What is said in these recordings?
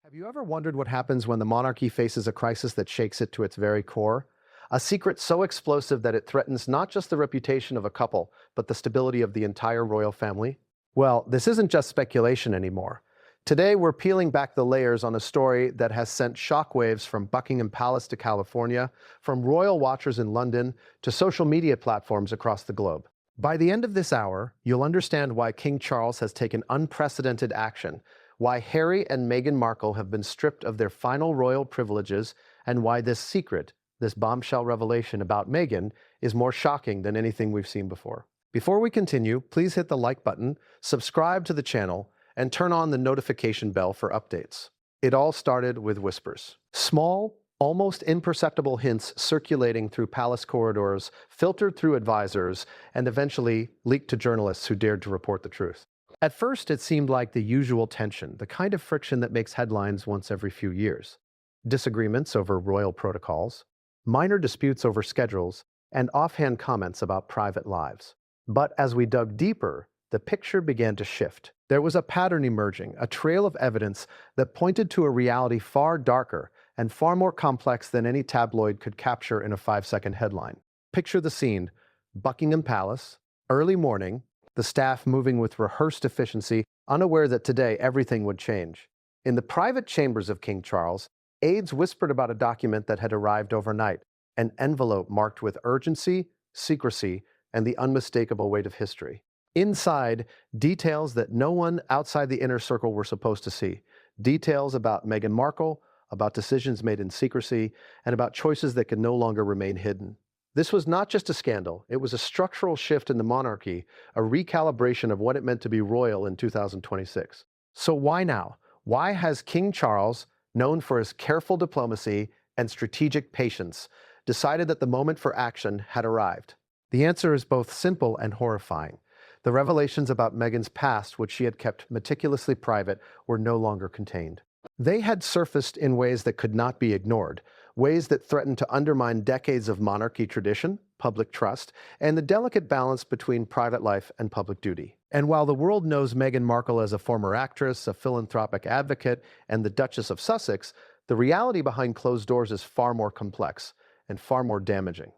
Have you ever wondered what happens when the monarchy faces a crisis that shakes it to its very core? A secret so explosive that it threatens not just the reputation of a couple, but the stability of the entire royal family? Well, this isn't just speculation anymore. Today, we're peeling back the layers on a story that has sent shockwaves from Buckingham Palace to California, from royal watchers in London to social media platforms across the globe. By the end of this hour, you'll understand why King Charles has taken unprecedented action, why Harry and Meghan Markle have been stripped of their final royal privileges, and why this secret, this bombshell revelation about Meghan, is more shocking than anything we've seen before. Before we continue, please hit the like button, subscribe to the channel, and turn on the notification bell for updates. It all started with whispers. Small, almost imperceptible hints circulating through palace corridors, filtered through advisors, and eventually leaked to journalists who dared to report the truth. At first, it seemed like the usual tension, the kind of friction that makes headlines once every few years. Disagreements over royal protocols, minor disputes over schedules, and offhand comments about private lives. But as we dug deeper, the picture began to shift. There was a pattern emerging, a trail of evidence that pointed to a reality far darker and far more complex than any tabloid could capture in a 5-second headline. Picture the scene: Buckingham Palace, early morning, the staff moving with rehearsed efficiency, unaware that today everything would change. In the private chambers of King Charles, aides whispered about a document that had arrived overnight, an envelope marked with urgency, secrecy, and the unmistakable weight of history. Inside, details that no one outside the inner circle were supposed to see. Details about Meghan Markle, about decisions made in secrecy, and about choices that could no longer remain hidden. This was not just a scandal, it was a structural shift in the monarchy, a recalibration of what it meant to be royal in 2026. So why now? Why has King Charles, known for his careful diplomacy and strategic patience, decided that the moment for action had arrived? The answer is both simple and horrifying. The revelations about Meghan's past, which she had kept meticulously private, were no longer contained. They had surfaced in ways that could not be ignored, ways that threatened to undermine decades of monarchy tradition, public trust, and the delicate balance between private life and public duty. And while the world knows Meghan Markle as a former actress, a philanthropic advocate, and the Duchess of Sussex, the reality behind closed doors is far more complex and far more damaging.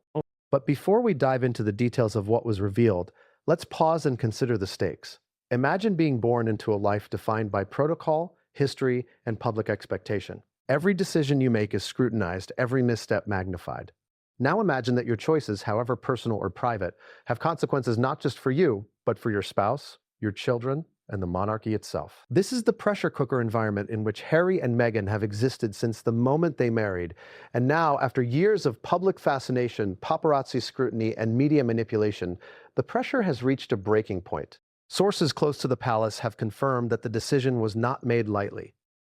But before we dive into the details of what was revealed, let's pause and consider the stakes. Imagine being born into a life defined by protocol, history, and public expectation. Every decision you make is scrutinized, every misstep magnified. Now imagine that your choices, however personal or private, have consequences not just for you, but for your spouse, your children, and the monarchy itself. This is the pressure cooker environment in which Harry and Meghan have existed since the moment they married. And now, after years of public fascination, paparazzi scrutiny, and media manipulation, the pressure has reached a breaking point. Sources close to the palace have confirmed that the decision was not made lightly.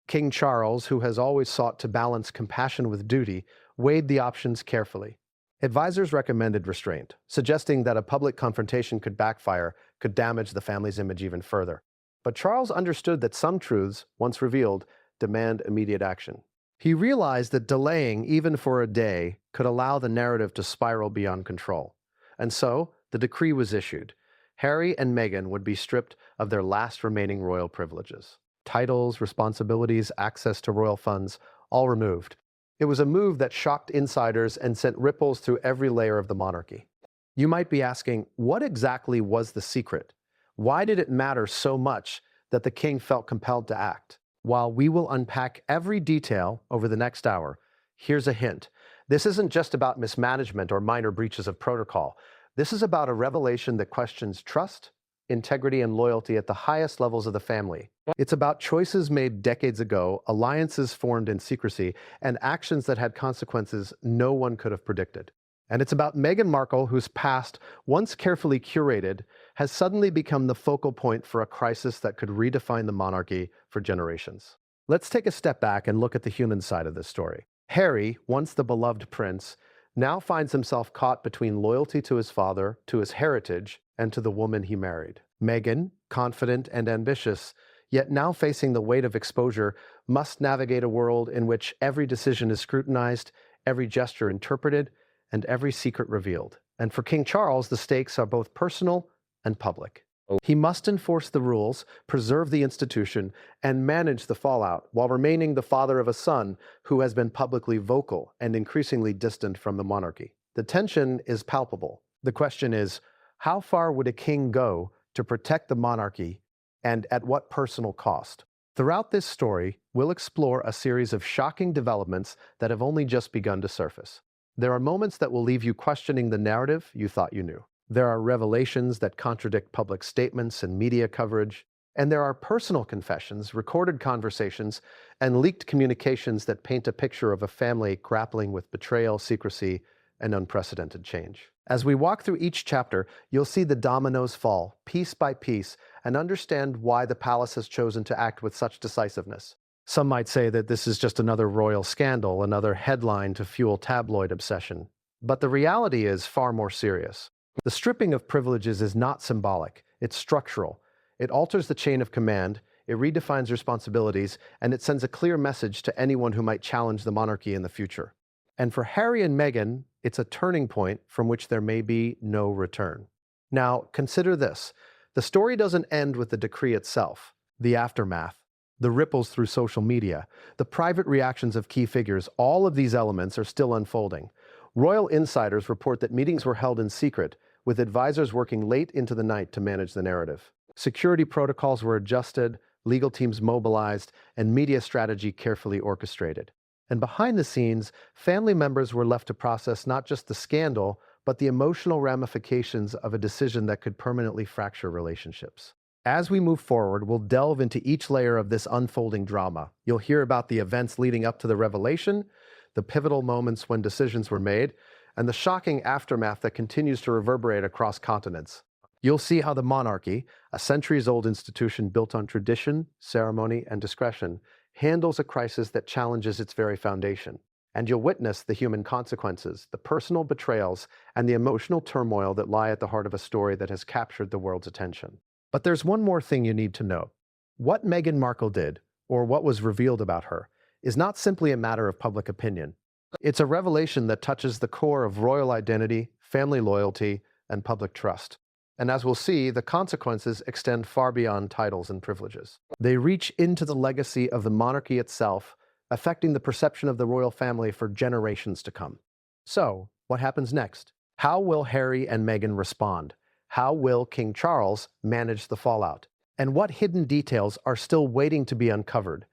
King Charles, who has always sought to balance compassion with duty, weighed the options carefully. Advisors recommended restraint, suggesting that a public confrontation could backfire, could damage the family's image even further. But Charles understood that some truths, once revealed, demand immediate action. He realized that delaying, even for a day, could allow the narrative to spiral beyond control. And so, the decree was issued. Harry and Meghan would be stripped of their last remaining royal privileges. Titles, responsibilities, access to royal funds, all removed. It was a move that shocked insiders and sent ripples through every layer of the monarchy. You might be asking, what exactly was the secret? Why did it matter so much that the king felt compelled to act? While we will unpack every detail over the next hour, here's a hint. This isn't just about mismanagement or minor breaches of protocol. This is about a revelation that questions trust, integrity, and loyalty at the highest levels of the family. It's about choices made decades ago, alliances formed in secrecy, and actions that had consequences no one could have predicted. And it's about Meghan Markle, whose past, once carefully curated, has suddenly become the focal point for a crisis that could redefine the monarchy for generations. Let's take a step back and look at the human side of this story. Harry, once the beloved prince, now finds himself caught between loyalty to his father, to his heritage, and to the woman he married. Meghan, confident and ambitious, yet now facing the weight of exposure, must navigate a world in which every decision is scrutinized, every gesture interpreted, and every secret revealed. And for King Charles, the stakes are both personal and public. He must enforce the rules, preserve the institution, and manage the fallout, while remaining the father of a son who has been publicly vocal and increasingly distant from the monarchy. The tension is palpable. The question is, how far would a king go to protect the monarchy, and at what personal cost? Throughout this story, we'll explore a series of shocking developments that have only just begun to surface. There are moments that will leave you questioning the narrative you thought you knew. There are revelations that contradict public statements and media coverage, and there are personal confessions, recorded conversations, and leaked communications that paint a picture of a family grappling with betrayal, secrecy, and unprecedented change. As we walk through each chapter, you'll see the dominoes fall, piece by piece, and understand why the palace has chosen to act with such decisiveness. Some might say that this is just another royal scandal, another headline to fuel tabloid obsession. But the reality is far more serious. The stripping of privileges is not symbolic, it's structural. It alters the chain of command, it redefines responsibilities, and it sends a clear message to anyone who might challenge the monarchy in the future. And for Harry and Meghan, it's a turning point from which there may be no return. Now, consider this. The story doesn't end with the decree itself. The aftermath, the ripples through social media, the private reactions of key figures, all of these elements are still unfolding. Royal insiders report that meetings were held in secret, with advisors working late into the night to manage the narrative. Security protocols were adjusted, legal teams mobilized, and media strategy carefully orchestrated. And behind the scenes, family members were left to process not just the scandal, but the emotional ramifications of a decision that could permanently fracture relationships. As we move forward, we'll delve into each layer of this unfolding drama. You'll hear about the events leading up to the revelation, the pivotal moments when decisions were made, and the shocking aftermath that continues to reverberate across continents. You'll see how the monarchy, a centuries-old institution built on tradition, ceremony, and discretion, handles a crisis that challenges its very foundation. And you'll witness the human consequences, the personal betrayals, and the emotional turmoil that lie at the heart of a story that has captured the world's attention. But there's one more thing you need to know. What Meghan Markle did, or what was revealed about her, is not simply a matter of public opinion. It's a revelation that touches the core of royal identity, family loyalty, and public trust. And as we'll see, the consequences extend far beyond titles and privileges. They reach into the legacy of the monarchy itself, affecting the perception of the royal family for generations to come. So, what happens next? How will Harry and Meghan respond? How will King Charles manage the fallout? And what hidden details are still waiting to be uncovered?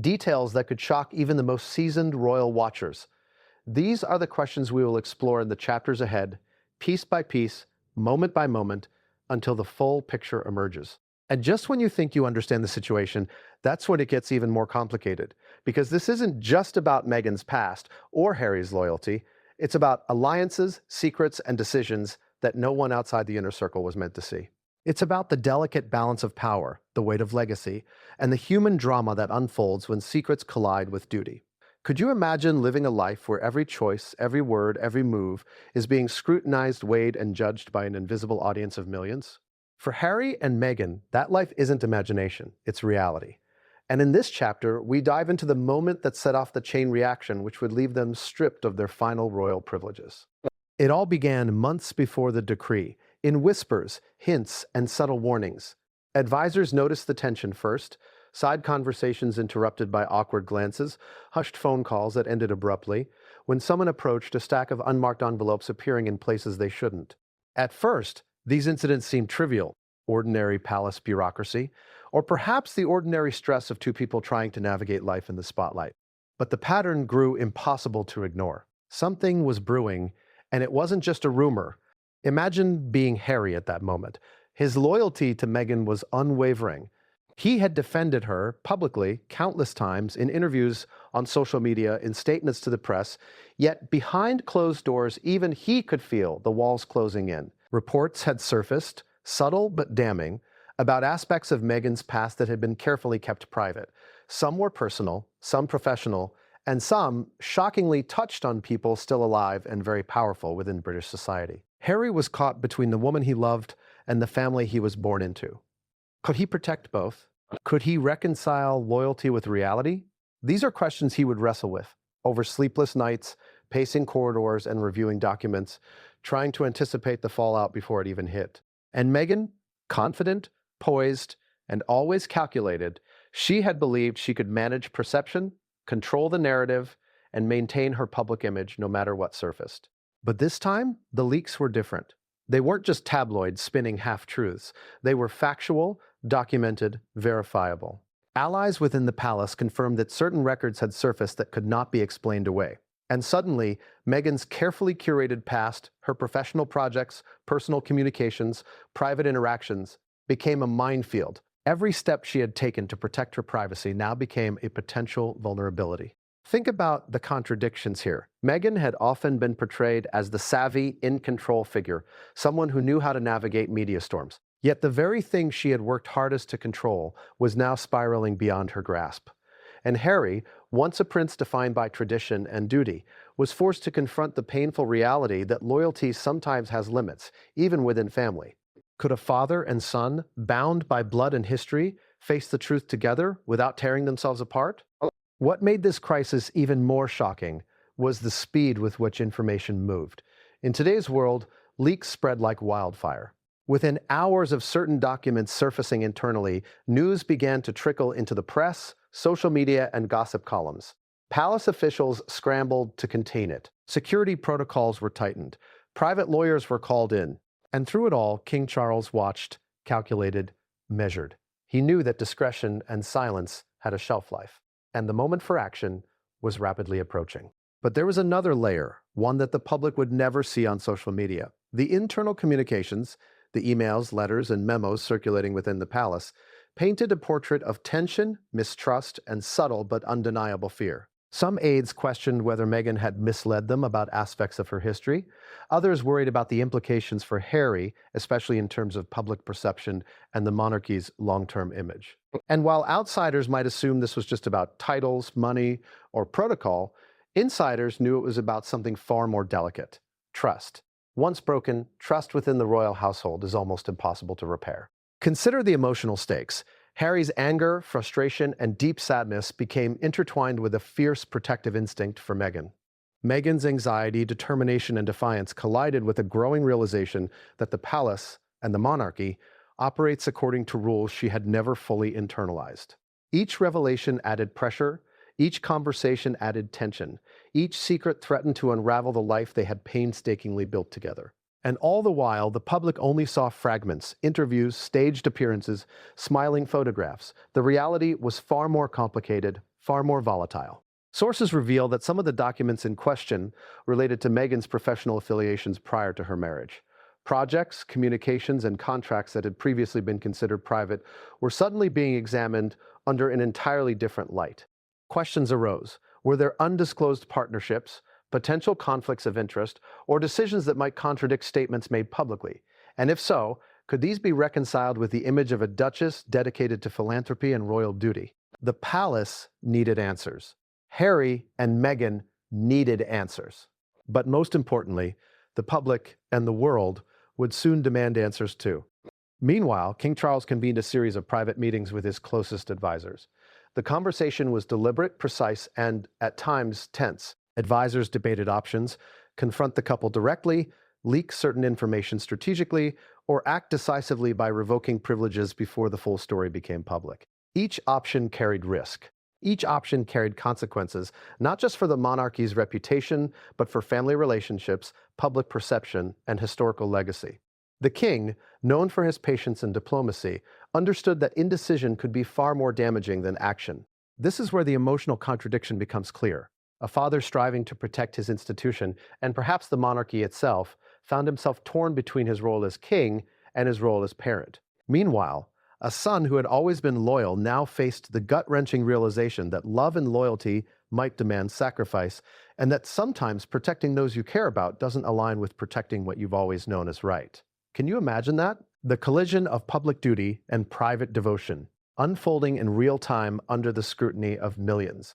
Details that could shock even the most seasoned royal watchers. These are the questions we will explore in the chapters ahead, piece by piece, moment by moment, until the full picture emerges. And just when you think you understand the situation, that's when it gets even more complicated. Because this isn't just about Meghan's past or Harry's loyalty. It's about alliances, secrets, and decisions that no one outside the inner circle was meant to see. It's about the delicate balance of power, the weight of legacy, and the human drama that unfolds when secrets collide with duty. Could you imagine living a life where every choice, every word, every move is being scrutinized, weighed, and judged by an invisible audience of millions? For Harry and Meghan, that life isn't imagination, it's reality. And in this chapter, we dive into the moment that set off the chain reaction which would leave them stripped of their final royal privileges. It all began months before the decree, in whispers, hints, and subtle warnings. Advisors noticed the tension first, side conversations interrupted by awkward glances, hushed phone calls that ended abruptly, when someone approached a stack of unmarked envelopes appearing in places they shouldn't. At first, these incidents seemed trivial, ordinary palace bureaucracy, or perhaps the ordinary stress of two people trying to navigate life in the spotlight. But the pattern grew impossible to ignore. Something was brewing, and it wasn't just a rumor. Imagine being Harry at that moment. His loyalty to Meghan was unwavering. He had defended her publicly countless times in interviews on social media, in statements to the press, yet behind closed doors, even he could feel the walls closing in. Reports had surfaced, subtle but damning, about aspects of Meghan's past that had been carefully kept private. Some were personal, some professional, and some shockingly touched on people still alive and very powerful within British society. Harry was caught between the woman he loved and the family he was born into. Could he protect both? Could he reconcile loyalty with reality? These are questions he would wrestle with, over sleepless nights, pacing corridors and reviewing documents, trying to anticipate the fallout before it even hit. And Meghan? Confident, poised, and always calculated, she had believed she could manage perception, control the narrative, and maintain her public image no matter what surfaced. But this time, the leaks were different. They weren't just tabloids spinning half-truths. They were factual, documented, verifiable. Allies within the palace confirmed that certain records had surfaced that could not be explained away. And suddenly, Meghan's carefully curated past, her professional projects, personal communications, private interactions, became a minefield. Every step she had taken to protect her privacy now became a potential vulnerability. Think about the contradictions here. Meghan had often been portrayed as the savvy, in-control figure, someone who knew how to navigate media storms. Yet the very thing she had worked hardest to control was now spiraling beyond her grasp. And Harry, once a prince defined by tradition and duty, was forced to confront the painful reality that loyalty sometimes has limits, even within family. Could a father and son, bound by blood and history, face the truth together without tearing themselves apart? What made this crisis even more shocking was the speed with which information moved. In today's world, leaks spread like wildfire. Within hours of certain documents surfacing internally, news began to trickle into the press, social media, and gossip columns. Palace officials scrambled to contain it. Security protocols were tightened. Private lawyers were called in. And through it all, King Charles watched, calculated, measured. He knew that discretion and silence had a shelf life, and the moment for action was rapidly approaching. But there was another layer, one that the public would never see on social media. The internal communications, the emails, letters, and memos circulating within the palace, painted a portrait of tension, mistrust, and subtle but undeniable fear. Some aides questioned whether Meghan had misled them about aspects of her history. Others worried about the implications for Harry, especially in terms of public perception and the monarchy's long-term image. And while outsiders might assume this was just about titles, money, or protocol, insiders knew it was about something far more delicate: trust. Once broken, trust within the royal household is almost impossible to repair. Consider the emotional stakes. Harry's anger, frustration, and deep sadness became intertwined with a fierce protective instinct for Meghan. Meghan's anxiety, determination, and defiance collided with a growing realization that the palace and the monarchy operates according to rules she had never fully internalized. Each revelation added pressure, each conversation added tension, each secret threatened to unravel the life they had painstakingly built together. And all the while, the public only saw fragments, interviews, staged appearances, smiling photographs. The reality was far more complicated, far more volatile. Sources reveal that some of the documents in question related to Meghan's professional affiliations prior to her marriage. Projects, communications, and contracts that had previously been considered private were suddenly being examined under an entirely different light. Questions arose. Were there undisclosed partnerships, potential conflicts of interest, or decisions that might contradict statements made publicly? And if so, could these be reconciled with the image of a duchess dedicated to philanthropy and royal duty? The palace needed answers. Harry and Meghan needed answers. But most importantly, the public and the world would soon demand answers too. Meanwhile, King Charles convened a series of private meetings with his closest advisors. The conversation was deliberate, precise, and, at times, tense. Advisors debated options: confront the couple directly, leak certain information strategically, or act decisively by revoking privileges before the full story became public. Each option carried risk. Each option carried consequences, not just for the monarchy's reputation, but for family relationships, public perception, and historical legacy. The king, known for his patience and diplomacy, understood that indecision could be far more damaging than action. This is where the emotional contradiction becomes clear. A father striving to protect his institution, and perhaps the monarchy itself, found himself torn between his role as king and his role as parent. Meanwhile, a son who had always been loyal now faced the gut-wrenching realization that love and loyalty might demand sacrifice, and that sometimes protecting those you care about doesn't align with protecting what you've always known as right. Can you imagine that? The collision of public duty and private devotion, unfolding in real time under the scrutiny of millions.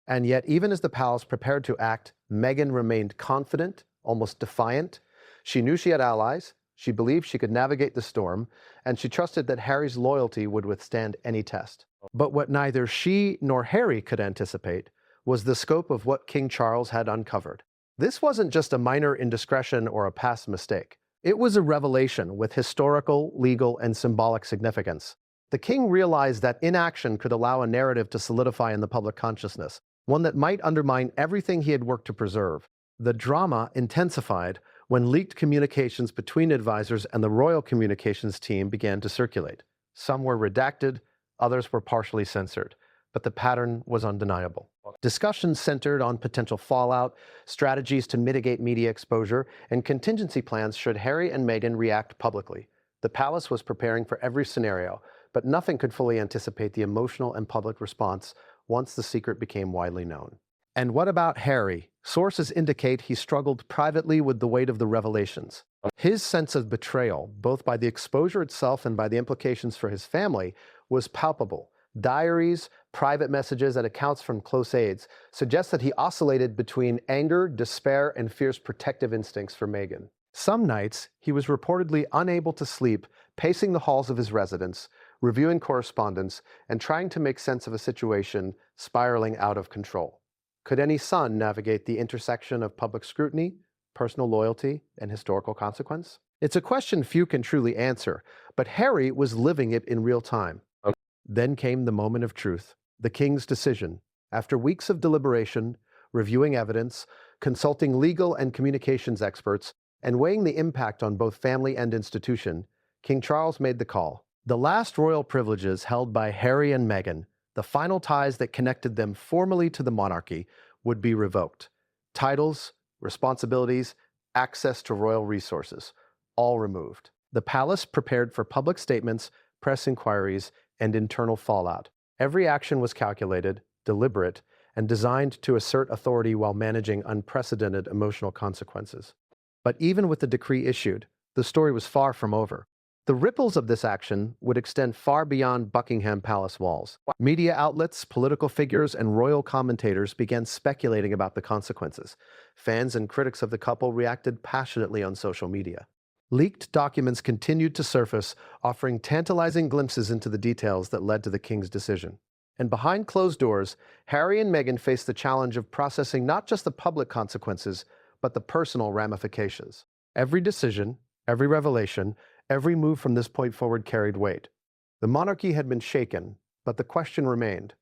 And yet, even as the palace prepared to act, Meghan remained confident, almost defiant. She knew she had allies, she believed she could navigate the storm, and she trusted that Harry's loyalty would withstand any test. But what neither she nor Harry could anticipate was the scope of what King Charles had uncovered. This wasn't just a minor indiscretion or a past mistake. It was a revelation with historical, legal, and symbolic significance. The king realized that inaction could allow a narrative to solidify in the public consciousness, one that might undermine everything he had worked to preserve. The drama intensified when leaked communications between advisors and the royal communications team began to circulate. Some were redacted, others were partially censored, but the pattern was undeniable. Discussions centered on potential fallout, strategies to mitigate media exposure, and contingency plans should Harry and Meghan react publicly. The palace was preparing for every scenario, but nothing could fully anticipate the emotional and public response once the secret became widely known. And what about Harry? Sources indicate he struggled privately with the weight of the revelations. His sense of betrayal, both by the exposure itself and by the implications for his family, was palpable. Diaries, private messages, and accounts from close aides suggest that he oscillated between anger, despair, and fierce protective instincts for Meghan. Some nights, he was reportedly unable to sleep, pacing the halls of his residence, reviewing correspondence, and trying to make sense of a situation spiraling out of control. Could any son navigate the intersection of public scrutiny, personal loyalty, and historical consequence? It's a question few can truly answer, but Harry was living it in real time. Then came the moment of truth, the king's decision. After weeks of deliberation, reviewing evidence, consulting legal and communications experts, and weighing the impact on both family and institution, King Charles made the call. The last royal privileges held by Harry and Meghan, the final ties that connected them formally to the monarchy, would be revoked. Titles, responsibilities, access to royal resources, all removed. The palace prepared for public statements, press inquiries, and internal fallout. Every action was calculated, deliberate, and designed to assert authority while managing unprecedented emotional consequences. But even with the decree issued, the story was far from over. The ripples of this action would extend far beyond Buckingham Palace walls. Media outlets, political figures, and royal commentators began speculating about the consequences. Fans and critics of the couple reacted passionately on social media. Leaked documents continued to surface, offering tantalizing glimpses into the details that led to the king's decision. And behind closed doors, Harry and Meghan faced the challenge of processing not just the public consequences, but the personal ramifications. Every decision, every revelation, every move from this point forward carried weight. The monarchy had been shaken, but the question remained.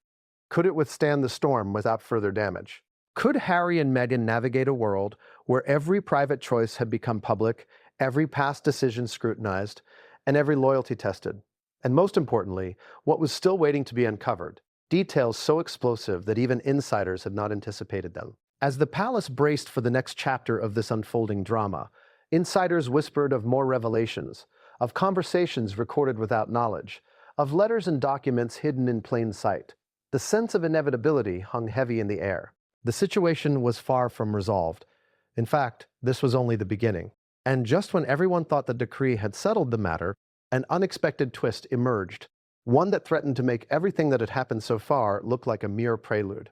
Could it withstand the storm without further damage? Could Harry and Meghan navigate a world where every private choice had become public, every past decision scrutinized, and every loyalty tested? And most importantly, what was still waiting to be uncovered, details so explosive that even insiders had not anticipated them. As the palace braced for the next chapter of this unfolding drama, insiders whispered of more revelations, of conversations recorded without knowledge, of letters and documents hidden in plain sight. The sense of inevitability hung heavy in the air. The situation was far from resolved. In fact, this was only the beginning. And just when everyone thought the decree had settled the matter, an unexpected twist emerged, one that threatened to make everything that had happened so far look like a mere prelude.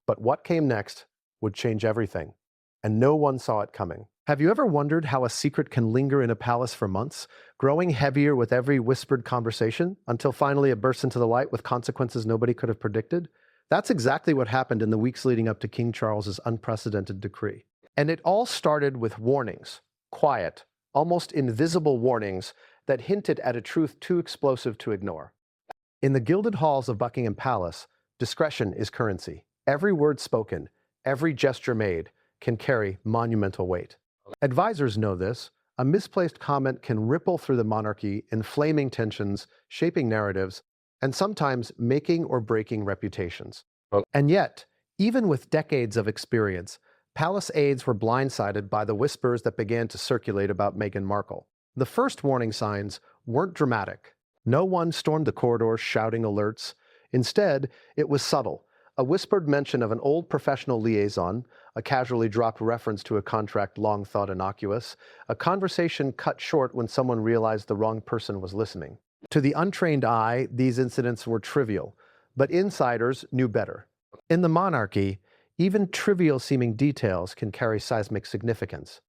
But what came next would change everything, and no one saw it coming. Have you ever wondered how a secret can linger in a palace for months, growing heavier with every whispered conversation, until finally it bursts into the light with consequences nobody could have predicted? That's exactly what happened in the weeks leading up to King Charles's unprecedented decree. And it all started with warnings, quiet, almost invisible warnings that hinted at a truth too explosive to ignore. In the gilded halls of Buckingham Palace, discretion is currency. Every word spoken, every gesture made, can carry monumental weight. Advisors know this. A misplaced comment can ripple through the monarchy, inflaming tensions, shaping narratives, and sometimes making or breaking reputations. And yet, even with decades of experience, palace aides were blindsided by the whispers that began to circulate about Meghan Markle. The first warning signs weren't dramatic. No one stormed the corridors shouting alerts. Instead, it was subtle. A whispered mention of an old professional liaison, a casually dropped reference to a contract long thought innocuous, a conversation cut short when someone realized the wrong person was listening. To the untrained eye, these incidents were trivial, but insiders knew better. In the monarchy, even trivial-seeming details can carry seismic significance.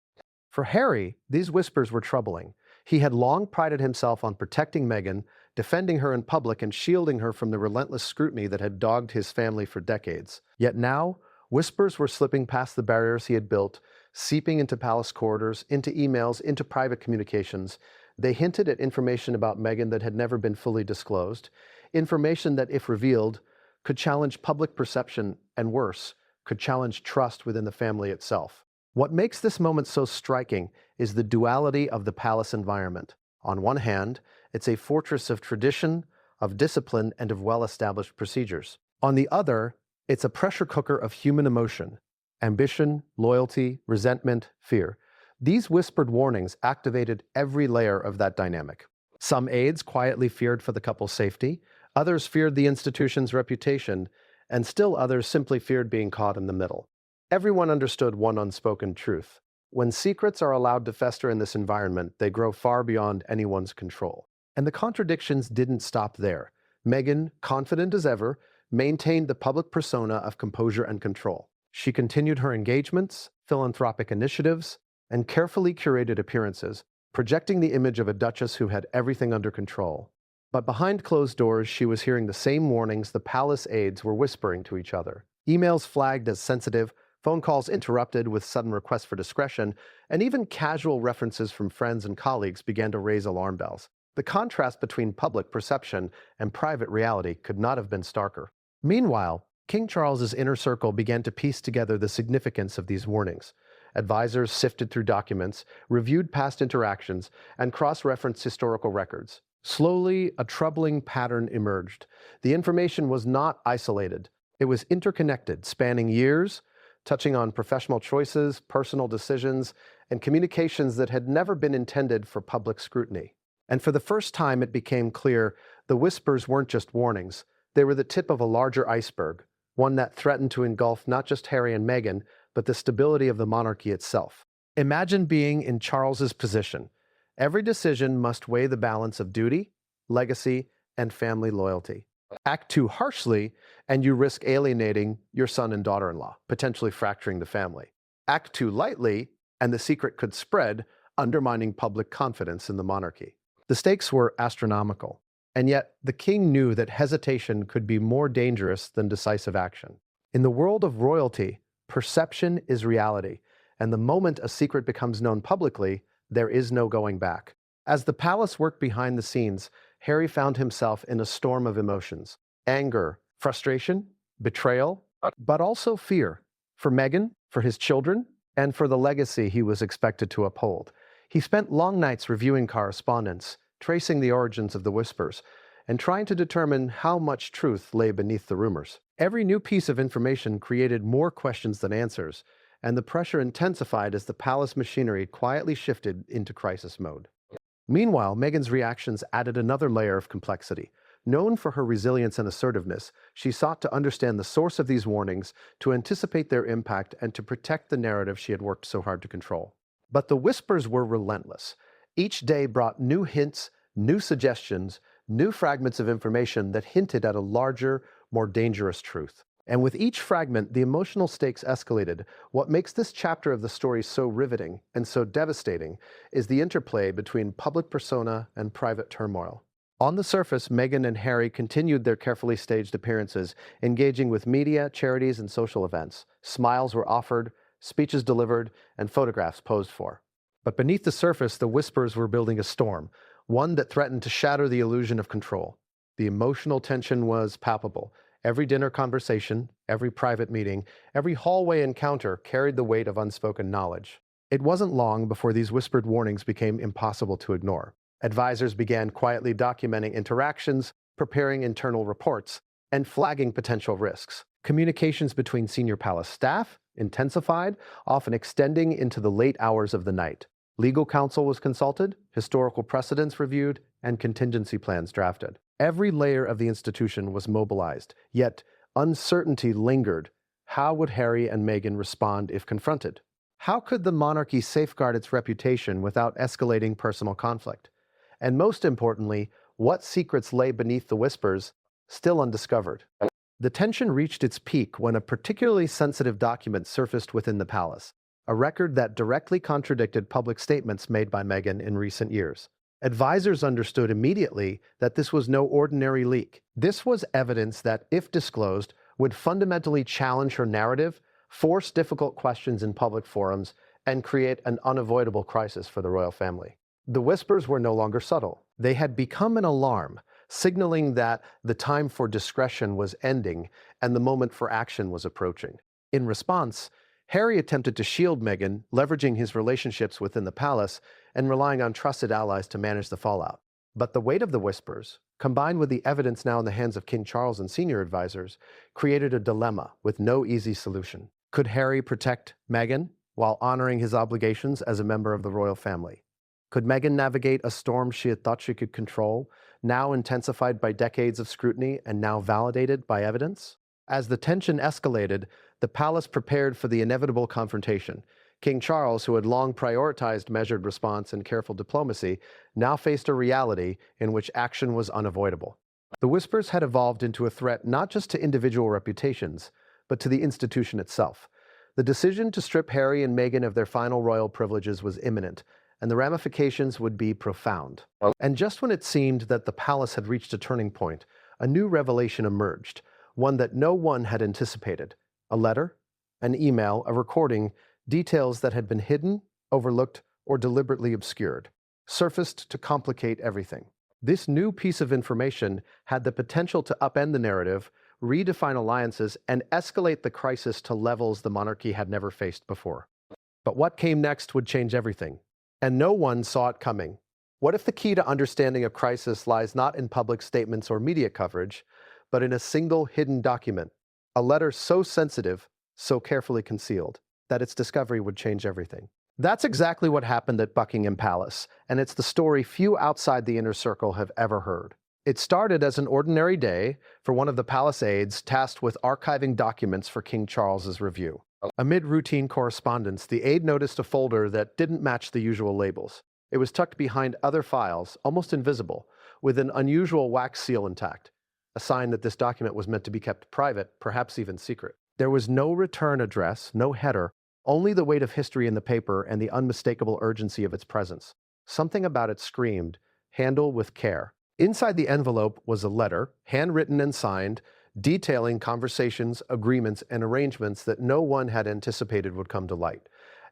For Harry, these whispers were troubling. He had long prided himself on protecting Meghan, defending her in public and shielding her from the relentless scrutiny that had dogged his family for decades. Yet now, whispers were slipping past the barriers he had built, seeping into palace corridors, into emails, into private communications. They hinted at information about Meghan that had never been fully disclosed, information that, if revealed, could challenge public perception and, worse, could challenge trust within the family itself. What makes this moment so striking is the duality of the palace environment. On one hand, it's a fortress of tradition, of discipline, and of well-established procedures. On the other, it's a pressure cooker of human emotion, ambition, loyalty, resentment, fear. These whispered warnings activated every layer of that dynamic. Some aides quietly feared for the couple's safety, others feared the institution's reputation, and still others simply feared being caught in the middle. Everyone understood one unspoken truth. When secrets are allowed to fester in this environment, they grow far beyond anyone's control. And the contradictions didn't stop there. Meghan, confident as ever, maintained the public persona of composure and control. She continued her engagements, philanthropic initiatives, and carefully curated appearances, projecting the image of a duchess who had everything under control. But behind closed doors, she was hearing the same warnings the palace aides were whispering to each other. Emails flagged as sensitive, phone calls interrupted with sudden requests for discretion, and even casual references from friends and colleagues began to raise alarm bells. The contrast between public perception and private reality could not have been starker. Meanwhile, King Charles's inner circle began to piece together the significance of these warnings. Advisors sifted through documents, reviewed past interactions, and cross-referenced historical records. Slowly, a troubling pattern emerged. The information was not isolated. It was interconnected, spanning years, touching on professional choices, personal decisions, and communications that had never been intended for public scrutiny. And for the first time, it became clear the whispers weren't just warnings. They were the tip of a larger iceberg, one that threatened to engulf not just Harry and Meghan, but the stability of the monarchy itself. Imagine being in Charles's position. Every decision must weigh the balance of duty, legacy, and family loyalty. Act too harshly, and you risk alienating your son and daughter-in-law, potentially fracturing the family. Act too lightly, and the secret could spread, undermining public confidence in the monarchy. The stakes were astronomical, and yet the king knew that hesitation could be more dangerous than decisive action. In the world of royalty, perception is reality, and the moment a secret becomes known publicly, there is no going back. As the palace worked behind the scenes, Harry found himself in a storm of emotions: anger, frustration, betrayal, but also fear. For Meghan, for his children, and for the legacy he was expected to uphold. He spent long nights reviewing correspondence, tracing the origins of the whispers, and trying to determine how much truth lay beneath the rumors. Every new piece of information created more questions than answers, and the pressure intensified as the palace machinery quietly shifted into crisis mode. Meanwhile, Meghan's reactions added another layer of complexity. Known for her resilience and assertiveness, she sought to understand the source of these warnings, to anticipate their impact, and to protect the narrative she had worked so hard to control. But the whispers were relentless. Each day brought new hints, new suggestions, new fragments of information that hinted at a larger, more dangerous truth. And with each fragment, the emotional stakes escalated. What makes this chapter of the story so riveting and so devastating is the interplay between public persona and private turmoil. On the surface, Meghan and Harry continued their carefully staged appearances, engaging with media, charities, and social events. Smiles were offered, speeches delivered, and photographs posed for. But beneath the surface, the whispers were building a storm, one that threatened to shatter the illusion of control. The emotional tension was palpable. Every dinner conversation, every private meeting, every hallway encounter carried the weight of unspoken knowledge. It wasn't long before these whispered warnings became impossible to ignore. Advisors began quietly documenting interactions, preparing internal reports, and flagging potential risks. Communications between senior palace staff intensified, often extending into the late hours of the night. Legal counsel was consulted, historical precedents reviewed, and contingency plans drafted. Every layer of the institution was mobilized, yet uncertainty lingered. How would Harry and Meghan respond if confronted? How could the monarchy safeguard its reputation without escalating personal conflict? And most importantly, what secrets lay beneath the whispers, still undiscovered? The tension reached its peak when a particularly sensitive document surfaced within the palace, a record that directly contradicted public statements made by Meghan in recent years. Advisors understood immediately that this was no ordinary leak. This was evidence that, if disclosed, would fundamentally challenge her narrative, force difficult questions in public forums, and create an unavoidable crisis for the royal family. The whispers were no longer subtle. They had become an alarm, signaling that the time for discretion was ending and the moment for action was approaching. In response, Harry attempted to shield Meghan, leveraging his relationships within the palace and relying on trusted allies to manage the fallout. But the weight of the whispers, combined with the evidence now in the hands of King Charles and senior advisors, created a dilemma with no easy solution. Could Harry protect Meghan while honoring his obligations as a member of the royal family? Could Meghan navigate a storm she had thought she could control, now intensified by decades of scrutiny and now validated by evidence? As the tension escalated, the palace prepared for the inevitable confrontation. King Charles, who had long prioritized measured response and careful diplomacy, now faced a reality in which action was unavoidable. The whispers had evolved into a threat not just to individual reputations, but to the institution itself. The decision to strip Harry and Meghan of their final royal privileges was imminent, and the ramifications would be profound. And just when it seemed that the palace had reached a turning point, a new revelation emerged, one that no one had anticipated. A letter, an email, a recording, details that had been hidden, overlooked, or deliberately obscured, surfaced to complicate everything. This new piece of information had the potential to upend the narrative, redefine alliances, and escalate the crisis to levels the monarchy had never faced before. But what came next would change everything, and no one saw it coming. What if the key to understanding a crisis lies not in public statements or media coverage, but in a single hidden document, a letter so sensitive, so carefully concealed, that its discovery would change everything? That's exactly what happened at Buckingham Palace, and it's the story few outside the inner circle have ever heard. It started as an ordinary day for one of the palace aides tasked with archiving documents for King Charles's review. Amid routine correspondence, the aide noticed a folder that didn't match the usual labels. It was tucked behind other files, almost invisible, with an unusual wax seal intact, a sign that this document was meant to be kept private, perhaps even secret. There was no return address, no header, only the weight of history in the paper and the unmistakable urgency of its presence. Something about it screamed, "Handle with care." Inside the envelope was a letter, handwritten and signed, detailing conversations, agreements, and arrangements that no one had anticipated would come to light.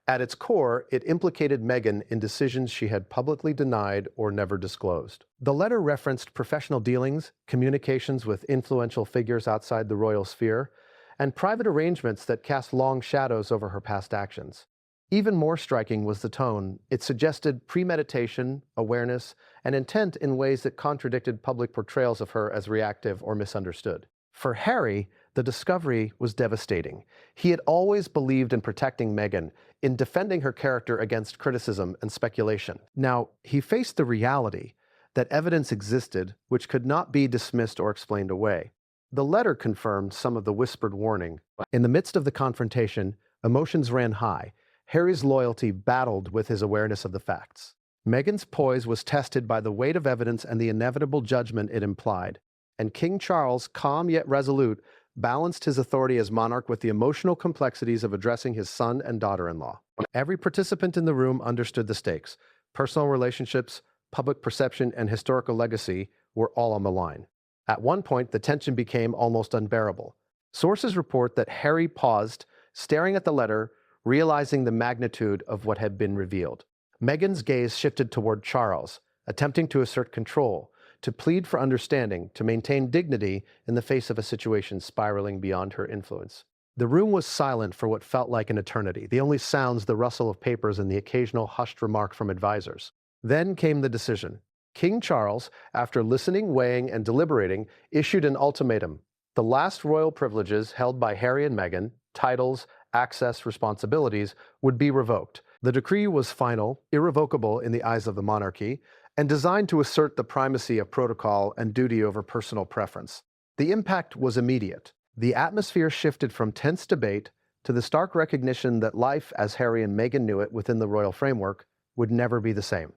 At its core, it implicated Meghan in decisions she had publicly denied or never disclosed. The letter referenced professional dealings, communications with influential figures outside the royal sphere, and private arrangements that cast long shadows over her past actions. Even more striking was the tone. It suggested premeditation, awareness, and intent in ways that contradicted public portrayals of her as reactive or misunderstood. For Harry, the discovery was devastating. He had always believed in protecting Meghan, in defending her character against criticism and speculation. Now, he faced the reality that evidence existed which could not be dismissed or explained away. The letter confirmed some of the whispered warning. In the midst of the confrontation, emotions ran high. Harry's loyalty battled with his awareness of the facts. Meghan's poise was tested by the weight of evidence and the inevitable judgment it implied. And King Charles, calm yet resolute, balanced his authority as monarch with the emotional complexities of addressing his son and daughter-in-law. Every participant in the room understood the stakes. Personal relationships, public perception, and historical legacy were all on the line. At one point, the tension became almost unbearable. Sources report that Harry paused, staring at the letter, realizing the magnitude of what had been revealed. Meghan's gaze shifted toward Charles, attempting to assert control, to plead for understanding, to maintain dignity in the face of a situation spiraling beyond her influence. The room was silent for what felt like an eternity, the only sounds the rustle of papers and the occasional hushed remark from advisors. Then came the decision. King Charles, after listening, weighing, and deliberating, issued an ultimatum. The last royal privileges held by Harry and Meghan, titles, access, responsibilities, would be revoked. The decree was final, irrevocable in the eyes of the monarchy, and designed to assert the primacy of protocol and duty over personal preference. The impact was immediate. The atmosphere shifted from tense debate to the stark recognition that life, as Harry and Meghan knew it within the royal framework, would never be the same.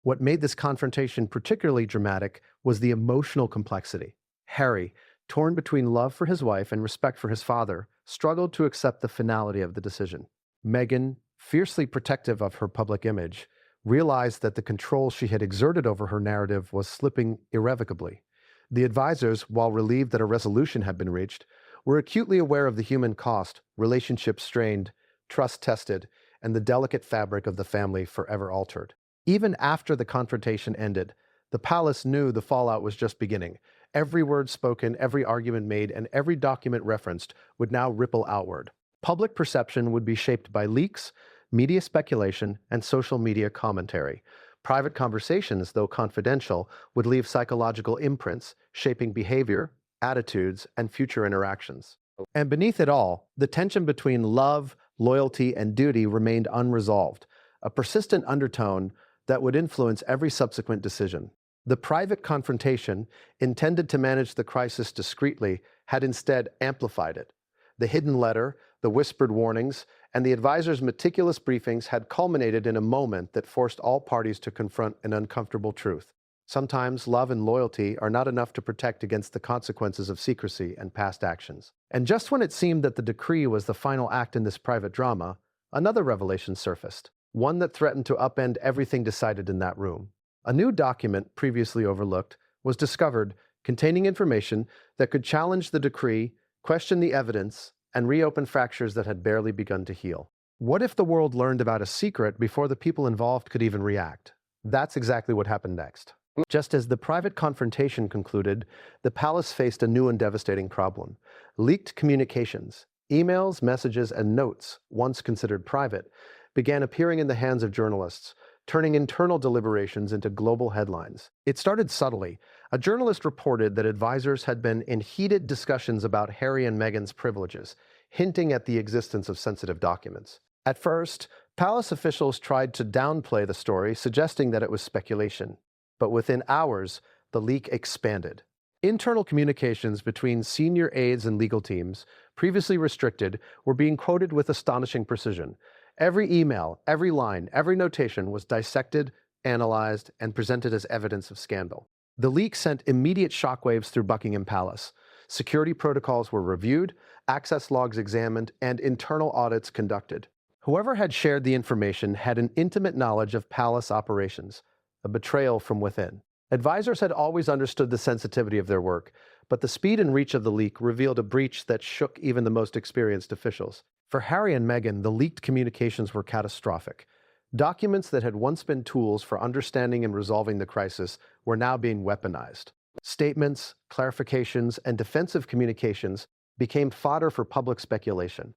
What made this confrontation particularly dramatic was the emotional complexity. Harry, torn between love for his wife and respect for his father, struggled to accept the finality of the decision. Meghan, fiercely protective of her public image, realized that the control she had exerted over her narrative was slipping irrevocably. The advisors, while relieved that a resolution had been reached, were acutely aware of the human cost, relationships strained, trust tested, and the delicate fabric of the family forever altered. Even after the confrontation ended, the palace knew the fallout was just beginning. Every word spoken, every argument made, and every document referenced would now ripple outward. Public perception would be shaped by leaks, media speculation, and social media commentary. Private conversations, though confidential, would leave psychological imprints, shaping behavior, attitudes, and future interactions. And beneath it all, the tension between love, loyalty, and duty remained unresolved, a persistent undertone that would influence every subsequent decision. The private confrontation, intended to manage the crisis discreetly, had instead amplified it. The hidden letter, the whispered warnings, and the advisors' meticulous briefings had culminated in a moment that forced all parties to confront an uncomfortable truth. Sometimes love and loyalty are not enough to protect against the consequences of secrecy and past actions. And just when it seemed that the decree was the final act in this private drama, another revelation surfaced, one that threatened to upend everything decided in that room. A new document, previously overlooked, was discovered containing information that could challenge the decree, question the evidence, and reopen fractures that had barely begun to heal. What if the world learned about a secret before the people involved could even react? That's exactly what happened next. Just as the private confrontation concluded, the palace faced a new and devastating problem. Leaked communications, emails, messages, and notes, once considered private, began appearing in the hands of journalists, turning internal deliberations into global headlines. It started subtly. A journalist reported that advisors had been in heated discussions about Harry and Meghan's privileges, hinting at the existence of sensitive documents. At first, palace officials tried to downplay the story, suggesting that it was speculation. But within hours, the leak expanded. Internal communications between senior aides and legal teams, previously restricted, were being quoted with astonishing precision. Every email, every line, every notation was dissected, analyzed, and presented as evidence of scandal. The leak sent immediate shockwaves through Buckingham Palace. Security protocols were reviewed, access logs examined, and internal audits conducted. Whoever had shared the information had an intimate knowledge of palace operations, a betrayal from within. Advisors had always understood the sensitivity of their work, but the speed and reach of the leak revealed a breach that shook even the most experienced officials. For Harry and Meghan, the leaked communications were catastrophic. Documents that had once been tools for understanding and resolving the crisis were now being weaponized. Statements, clarifications, and defensive communications became fodder for public speculation.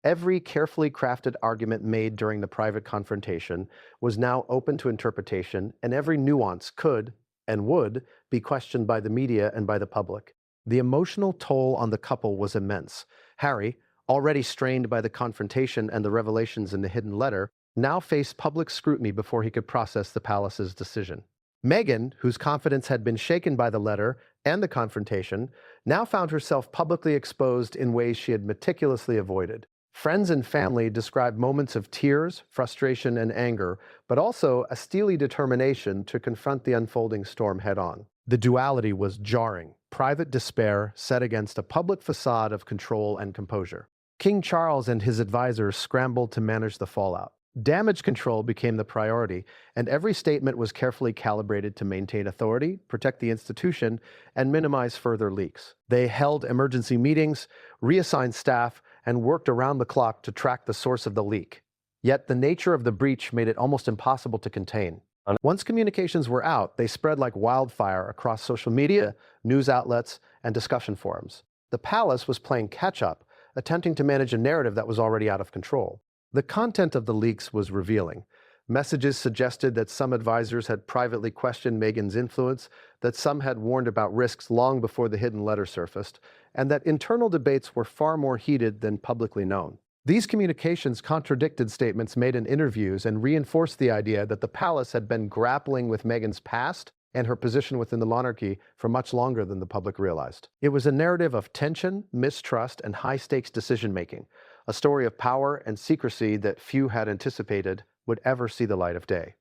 Every carefully crafted argument made during the private confrontation was now open to interpretation, and every nuance could, and would, be questioned by the media and by the public. The emotional toll on the couple was immense. Harry, already strained by the confrontation and the revelations in the hidden letter, now faced public scrutiny before he could process the palace's decision. Meghan, whose confidence had been shaken by the letter and the confrontation, now found herself publicly exposed in ways she had meticulously avoided. Friends and family described moments of tears, frustration, and anger, but also a steely determination to confront the unfolding storm head-on. The duality was jarring, private despair set against a public facade of control and composure. King Charles and his advisors scrambled to manage the fallout. Damage control became the priority, and every statement was carefully calibrated to maintain authority, protect the institution, and minimize further leaks. They held emergency meetings, reassigned staff, and worked around the clock to track the source of the leak. Yet the nature of the breach made it almost impossible to contain. Once communications were out, they spread like wildfire across social media, news outlets, and discussion forums. The palace was playing catch-up, attempting to manage a narrative that was already out of control. The content of the leaks was revealing. Messages suggested that some advisors had privately questioned Meghan's influence, that some had warned about risks long before the hidden letter surfaced, and that internal debates were far more heated than publicly known. These communications contradicted statements made in interviews and reinforced the idea that the palace had been grappling with Meghan's past and her position within the monarchy for much longer than the public realized. It was a narrative of tension, mistrust, and high-stakes decision-making, a story of power and secrecy that few had anticipated would ever see the light of day.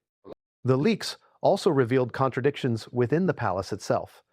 The leaks also revealed contradictions within the palace itself.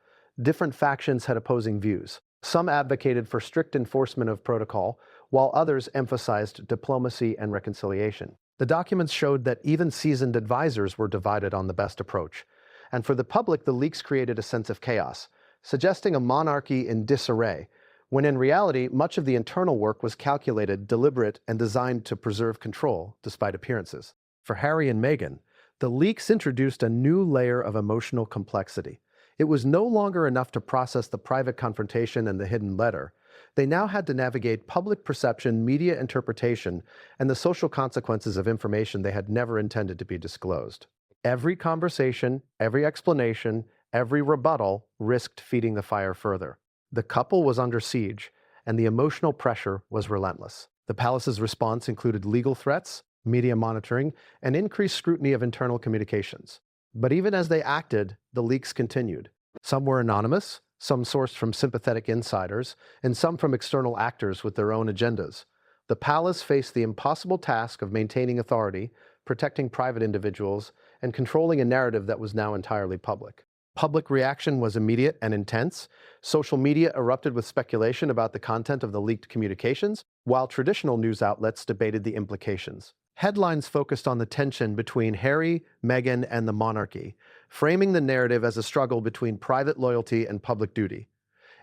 Different factions had opposing views. Some advocated for strict enforcement of protocol, while others emphasized diplomacy and reconciliation. The documents showed that even seasoned advisors were divided on the best approach. And for the public, the leaks created a sense of chaos, suggesting a monarchy in disarray, when in reality, much of the internal work was calculated, deliberate, and designed to preserve control, despite appearances. For Harry and Meghan, the leaks introduced a new layer of emotional complexity. It was no longer enough to process the private confrontation and the hidden letter. They now had to navigate public perception, media interpretation, and the social consequences of information they had never intended to be disclosed. Every conversation, every explanation, every rebuttal risked feeding the fire further. The couple was under siege, and the emotional pressure was relentless. The palace's response included legal threats, media monitoring, and increased scrutiny of internal communications. But even as they acted, the leaks continued. Some were anonymous, some sourced from sympathetic insiders, and some from external actors with their own agendas. The palace faced the impossible task of maintaining authority, protecting private individuals, and controlling a narrative that was now entirely public. Public reaction was immediate and intense. Social media erupted with speculation about the content of the leaked communications, while traditional news outlets debated the implications. Headlines focused on the tension between Harry, Meghan, and the monarchy, framing the narrative as a struggle between private loyalty and public duty.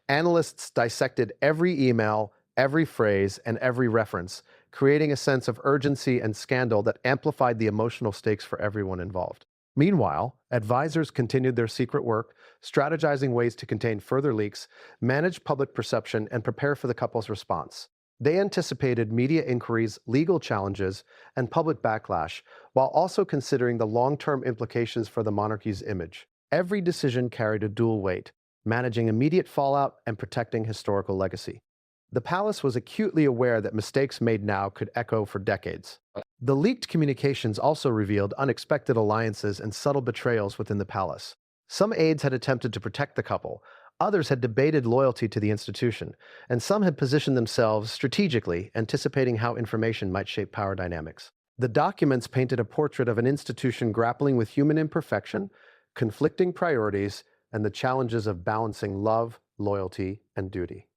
Analysts dissected every email, every phrase, and every reference, creating a sense of urgency and scandal that amplified the emotional stakes for everyone involved. Meanwhile, advisors continued their secret work, strategizing ways to contain further leaks, manage public perception, and prepare for the couple's response. They anticipated media inquiries, legal challenges, and public backlash, while also considering the long-term implications for the monarchy's image. Every decision carried a dual weight, managing immediate fallout and protecting historical legacy. The palace was acutely aware that mistakes made now could echo for decades. The leaked communications also revealed unexpected alliances and subtle betrayals within the palace. Some aides had attempted to protect the couple, others had debated loyalty to the institution, and some had positioned themselves strategically, anticipating how information might shape power dynamics. The documents painted a portrait of an institution grappling with human imperfection, conflicting priorities, and the challenges of balancing love, loyalty, and duty.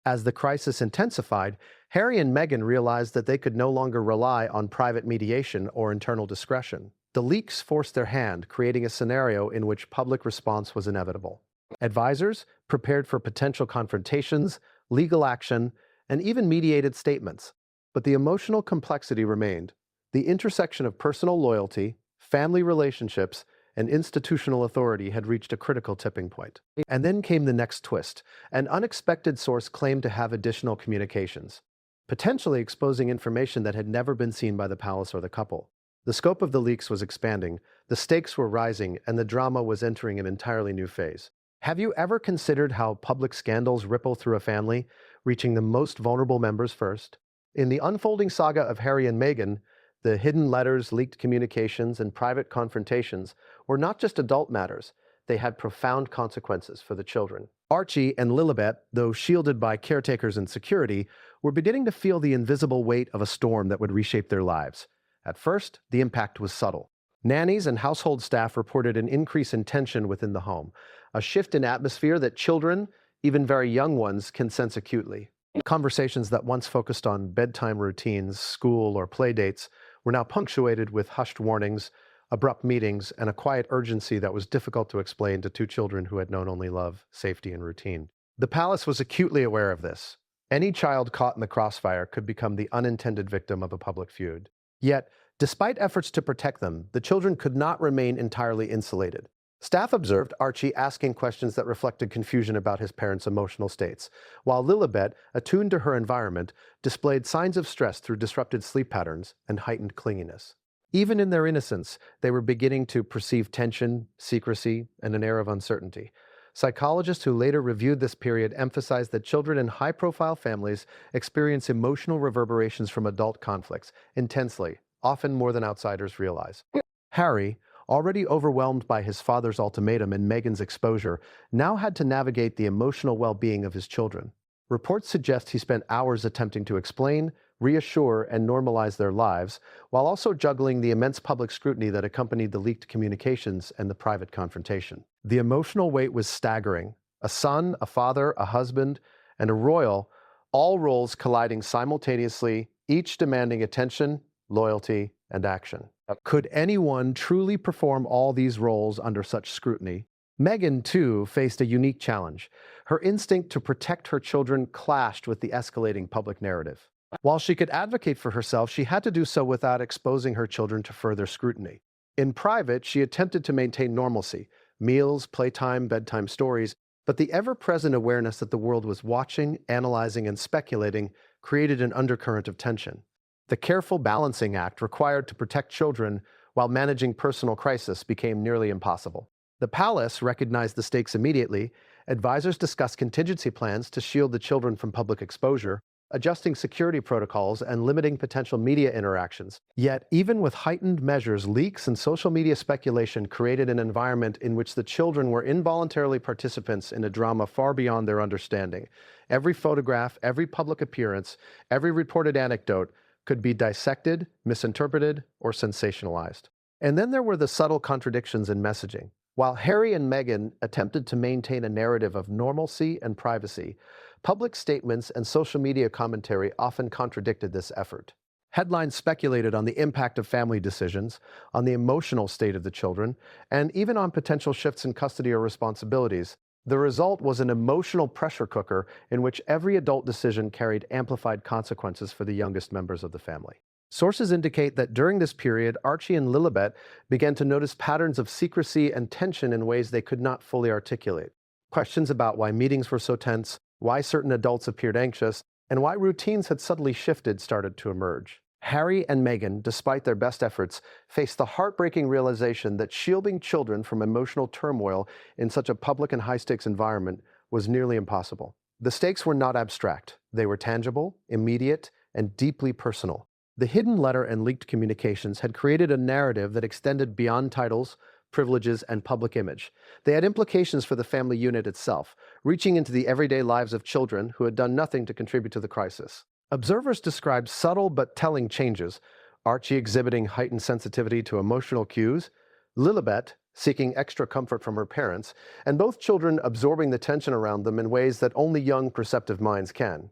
As the crisis intensified, Harry and Meghan realized that they could no longer rely on private mediation or internal discretion. The leaks forced their hand, creating a scenario in which public response was inevitable. Advisors prepared for potential confrontations, legal action, and even mediated statements. But the emotional complexity remained. The intersection of personal loyalty, family relationships, and institutional authority had reached a critical tipping point. And then came the next twist. An unexpected source claimed to have additional communications, potentially exposing information that had never been seen by the palace or the couple. The scope of the leaks was expanding, the stakes were rising, and the drama was entering an entirely new phase. Have you ever considered how public scandals ripple through a family, reaching the most vulnerable members first? In the unfolding saga of Harry and Meghan, the hidden letters, leaked communications, and private confrontations were not just adult matters, they had profound consequences for the children. Archie and Lilibet, though shielded by caretakers and security, were beginning to feel the invisible weight of a storm that would reshape their lives. At first, the impact was subtle. Nannies and household staff reported an increase in tension within the home, a shift in atmosphere that children, even very young ones, can sense acutely. Conversations that once focused on bedtime routines, school, or play dates were now punctuated with hushed warnings, abrupt meetings, and a quiet urgency that was difficult to explain to two children who had known only love, safety, and routine. The palace was acutely aware of this. Any child caught in the crossfire could become the unintended victim of a public feud. Yet, despite efforts to protect them, the children could not remain entirely insulated. Staff observed Archie asking questions that reflected confusion about his parents' emotional states, while Lilibet, attuned to her environment, displayed signs of stress through disrupted sleep patterns and heightened clinginess. Even in their innocence, they were beginning to perceive tension, secrecy, and an air of uncertainty. Psychologists who later reviewed this period emphasized that children in high-profile families experience emotional reverberations from adult conflicts intensely, often more than outsiders realize. Harry, already overwhelmed by his father's ultimatum and Meghan's exposure, now had to navigate the emotional well-being of his children. Reports suggest he spent hours attempting to explain, reassure, and normalize their lives, while also juggling the immense public scrutiny that accompanied the leaked communications and the private confrontation. The emotional weight was staggering. A son, a father, a husband, and a royal, all roles colliding simultaneously, each demanding attention, loyalty, and action. Could anyone truly perform all these roles under such scrutiny? Meghan, too, faced a unique challenge. Her instinct to protect her children clashed with the escalating public narrative. While she could advocate for herself, she had to do so without exposing her children to further scrutiny. In private, she attempted to maintain normalcy, meals, playtime, bedtime stories, but the ever-present awareness that the world was watching, analyzing, and speculating created an undercurrent of tension. The careful balancing act required to protect children while managing personal crisis became nearly impossible. The palace recognized the stakes immediately. Advisors discussed contingency plans to shield the children from public exposure, adjusting security protocols and limiting potential media interactions. Yet, even with heightened measures, leaks and social media speculation created an environment in which the children were involuntarily participants in a drama far beyond their understanding. Every photograph, every public appearance, every reported anecdote could be dissected, misinterpreted, or sensationalized. And then there were the subtle contradictions in messaging. While Harry and Meghan attempted to maintain a narrative of normalcy and privacy, public statements and social media commentary often contradicted this effort. Headlines speculated on the impact of family decisions, on the emotional state of the children, and even on potential shifts in custody or responsibilities. The result was an emotional pressure cooker in which every adult decision carried amplified consequences for the youngest members of the family. Sources indicate that during this period, Archie and Lilibet began to notice patterns of secrecy and tension in ways they could not fully articulate. Questions about why meetings were so tense, why certain adults appeared anxious, and why routines had suddenly shifted started to emerge. Harry and Meghan, despite their best efforts, faced the heartbreaking realization that shielding children from emotional turmoil in such a public and high-stakes environment was nearly impossible. The stakes were not abstract. They were tangible, immediate, and deeply personal. The hidden letter and leaked communications had created a narrative that extended beyond titles, privileges, and public image. They had implications for the family unit itself, reaching into the everyday lives of children who had done nothing to contribute to the crisis. Observers described subtle but telling changes, Archie exhibiting heightened sensitivity to emotional cues, Lilibet seeking extra comfort from her parents, and both children absorbing the tension around them in ways that only young, perceptive minds can.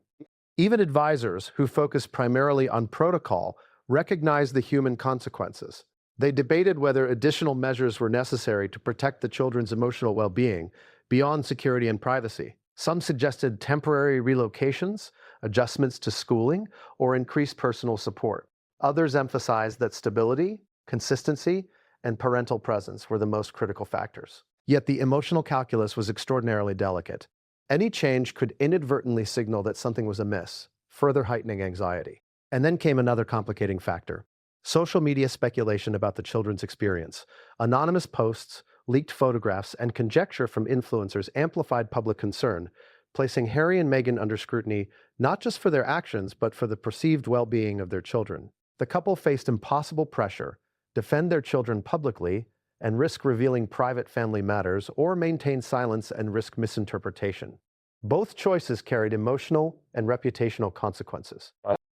Even advisors, who focused primarily on protocol, recognized the human consequences. They debated whether additional measures were necessary to protect the children's emotional well-being beyond security and privacy. Some suggested temporary relocations, adjustments to schooling, or increased personal support. Others emphasized that stability, consistency, and parental presence were the most critical factors. Yet the emotional calculus was extraordinarily delicate. Any change could inadvertently signal that something was amiss, further heightening anxiety. And then came another complicating factor: social media speculation about the children's experience. Anonymous posts, leaked photographs, and conjecture from influencers amplified public concern, placing Harry and Meghan under scrutiny not just for their actions, but for the perceived well-being of their children. The couple faced impossible pressure: defend their children publicly and risk revealing private family matters, or maintain silence and risk misinterpretation. Both choices carried emotional and reputational consequences.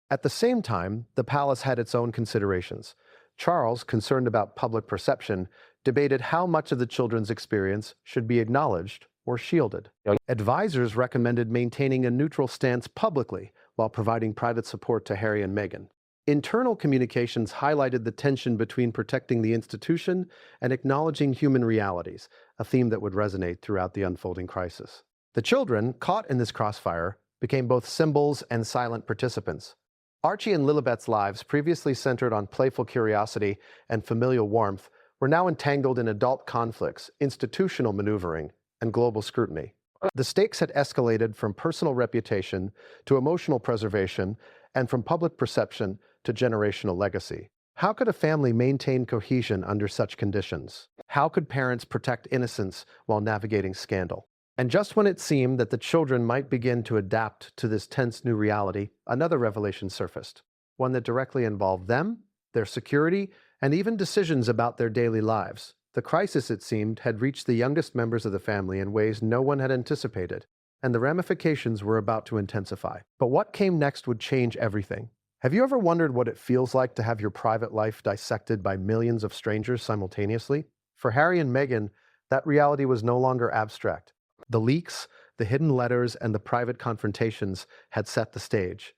At the same time, the palace had its own considerations. Charles, concerned about public perception, debated how much of the children's experience should be acknowledged or shielded. Advisors recommended maintaining a neutral stance publicly while providing private support to Harry and Meghan. Internal communications highlighted the tension between protecting the institution and acknowledging human realities, a theme that would resonate throughout the unfolding crisis. The children, caught in this crossfire, became both symbols and silent participants. Archie and Lilibet's lives, previously centered on playful curiosity and familial warmth, were now entangled in adult conflicts, institutional maneuvering, and global scrutiny. The stakes had escalated from personal reputation to emotional preservation, and from public perception to generational legacy. How could a family maintain cohesion under such conditions? How could parents protect innocence while navigating scandal? And just when it seemed that the children might begin to adapt to this tense new reality, another revelation surfaced, one that directly involved them, their security, and even decisions about their daily lives. The crisis, it seemed, had reached the youngest members of the family in ways no one had anticipated, and the ramifications were about to intensify. But what came next would change everything. Have you ever wondered what it feels like to have your private life dissected by millions of strangers simultaneously? For Harry and Meghan, that reality was no longer abstract. The leaks, the hidden letters, and the private confrontations had set the stage.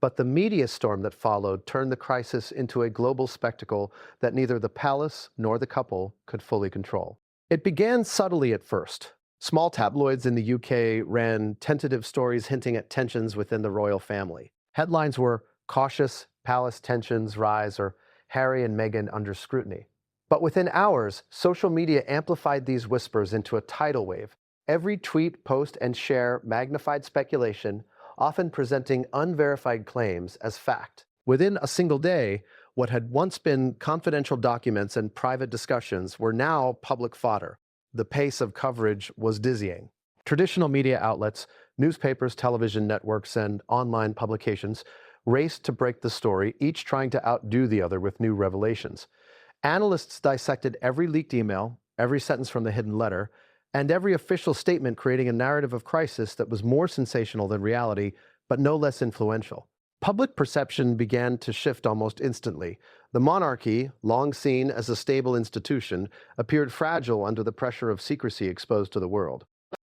But the media storm that followed turned the crisis into a global spectacle that neither the palace nor the couple could fully control. It began subtly at first. Small tabloids in the UK ran tentative stories hinting at tensions within the royal family. Headlines were "Cautious Palace Tensions Rise" or "Harry and Meghan Under Scrutiny." But within hours, social media amplified these whispers into a tidal wave. Every tweet, post, and share magnified speculation, often presenting unverified claims as fact. Within a single day, what had once been confidential documents and private discussions were now public fodder. The pace of coverage was dizzying. Traditional media outlets, newspapers, television networks, and online publications raced to break the story, each trying to outdo the other with new revelations. Analysts dissected every leaked email, every sentence from the hidden letter, and every official statement, creating a narrative of crisis that was more sensational than reality, but no less influential. Public perception began to shift almost instantly. The monarchy, long seen as a stable institution, appeared fragile under the pressure of secrecy exposed to the world.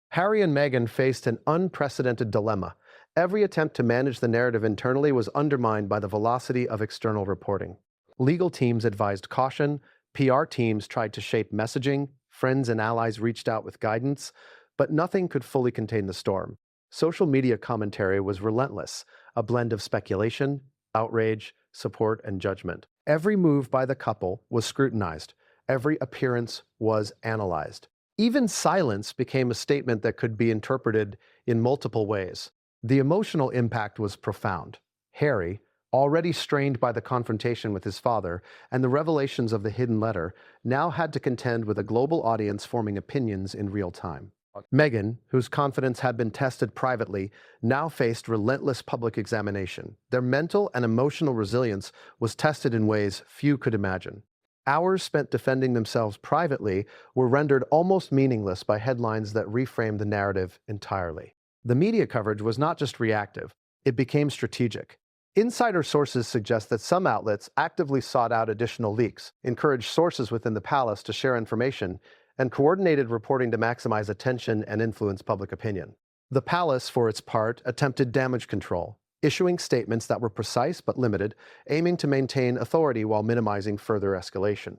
Harry and Meghan faced an unprecedented dilemma. Every attempt to manage the narrative internally was undermined by the velocity of external reporting. Legal teams advised caution, PR teams tried to shape messaging, friends and allies reached out with guidance, but nothing could fully contain the storm. Social media commentary was relentless, a blend of speculation, outrage, support, and judgment. Every move by the couple was scrutinized. Every appearance was analyzed. Even silence became a statement that could be interpreted in multiple ways. The emotional impact was profound. Harry, already strained by the confrontation with his father and the revelations of the hidden letter, now had to contend with a global audience forming opinions in real time. Meghan, whose confidence had been tested privately, now faced relentless public examination. Their mental and emotional resilience was tested in ways few could imagine. Hours spent defending themselves privately were rendered almost meaningless by headlines that reframed the narrative entirely. The media coverage was not just reactive, it became strategic. Insider sources suggest that some outlets actively sought out additional leaks, encouraged sources within the palace to share information, and coordinated reporting to maximize attention and influence public opinion. The palace, for its part, attempted damage control, issuing statements that were precise but limited, aiming to maintain authority while minimizing further escalation.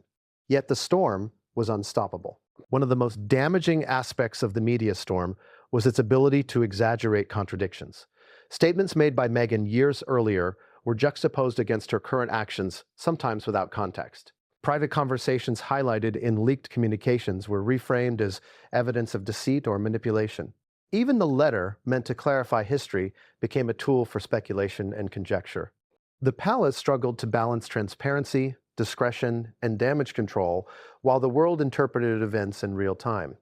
Yet the storm was unstoppable. One of the most damaging aspects of the media storm was its ability to exaggerate contradictions. Statements made by Meghan years earlier were juxtaposed against her current actions, sometimes without context. Private conversations highlighted in leaked communications were reframed as evidence of deceit or manipulation. Even the letter, meant to clarify history, became a tool for speculation and conjecture. The palace struggled to balance transparency, discretion, and damage control, while the world interpreted events in real time.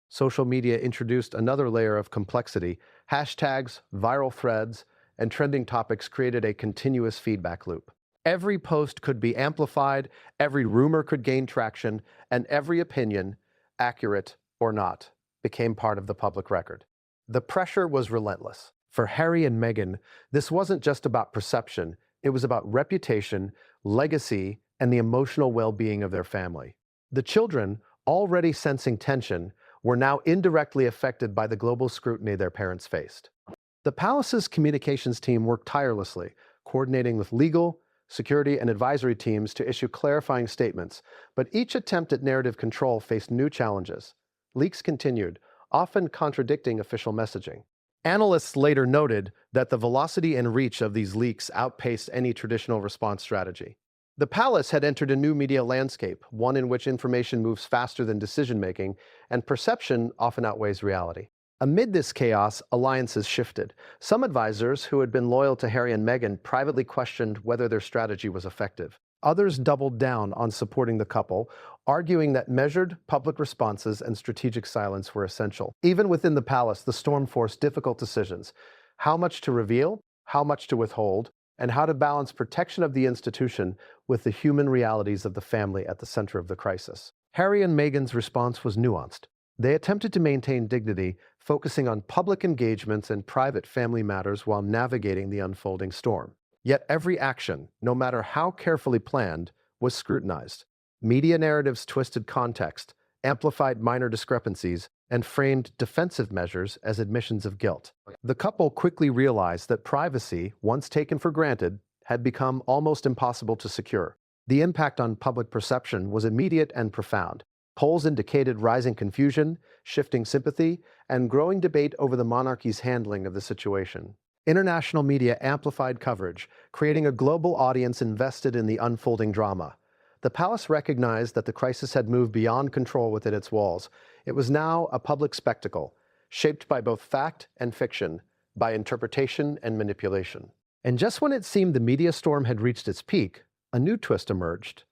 Social media introduced another layer of complexity. Hashtags, viral threads, and trending topics created a continuous feedback loop. Every post could be amplified, every rumor could gain traction, and every opinion, accurate or not, became part of the public record. The pressure was relentless. For Harry and Meghan, this wasn't just about perception, it was about reputation, legacy, and the emotional well-being of their family. The children, already sensing tension, were now indirectly affected by the global scrutiny their parents faced. The palace's communications team worked tirelessly, coordinating with legal, security, and advisory teams to issue clarifying statements, but each attempt at narrative control faced new challenges. Leaks continued, often contradicting official messaging. Analysts later noted that the velocity and reach of these leaks outpaced any traditional response strategy. The palace had entered a new media landscape, one in which information moves faster than decision-making, and perception often outweighs reality. Amid this chaos, alliances shifted. Some advisors who had been loyal to Harry and Meghan privately questioned whether their strategy was effective. Others doubled down on supporting the couple, arguing that measured public responses and strategic silence were essential. Even within the palace, the storm forced difficult decisions: how much to reveal, how much to withhold, and how to balance protection of the institution with the human realities of the family at the center of the crisis. Harry and Meghan's response was nuanced. They attempted to maintain dignity, focusing on public engagements and private family matters while navigating the unfolding storm. Yet every action, no matter how carefully planned, was scrutinized. Media narratives twisted context, amplified minor discrepancies, and framed defensive measures as admissions of guilt. The couple quickly realized that privacy, once taken for granted, had become almost impossible to secure. The impact on public perception was immediate and profound. Polls indicated rising confusion, shifting sympathy, and growing debate over the monarchy's handling of the situation. International media amplified coverage, creating a global audience invested in the unfolding drama. The palace recognized that the crisis had moved beyond control within its walls. It was now a public spectacle, shaped by both fact and fiction, by interpretation and manipulation. And just when it seemed the media storm had reached its peak, a new twist emerged.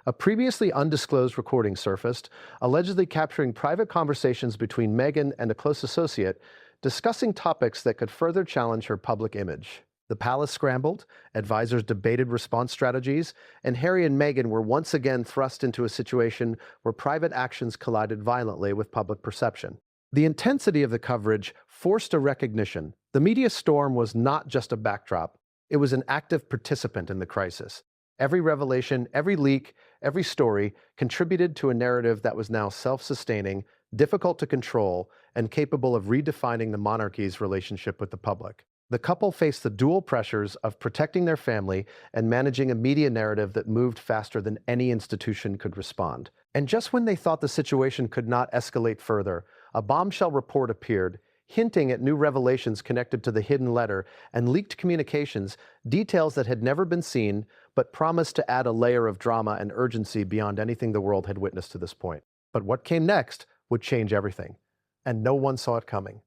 A previously undisclosed recording surfaced, allegedly capturing private conversations between Meghan and a close associate, discussing topics that could further challenge her public image. The palace scrambled, advisors debated response strategies, and Harry and Meghan were once again thrust into a situation where private actions collided violently with public perception. The intensity of the coverage forced a recognition. The media storm was not just a backdrop, it was an active participant in the crisis. Every revelation, every leak, every story contributed to a narrative that was now self-sustaining, difficult to control, and capable of redefining the monarchy's relationship with the public. The couple faced the dual pressures of protecting their family and managing a media narrative that moved faster than any institution could respond. And just when they thought the situation could not escalate further, a bombshell report appeared, hinting at new revelations connected to the hidden letter and leaked communications, details that had never been seen, but promised to add a layer of drama and urgency beyond anything the world had witnessed to this point. But what came next would change everything, and no one saw it coming.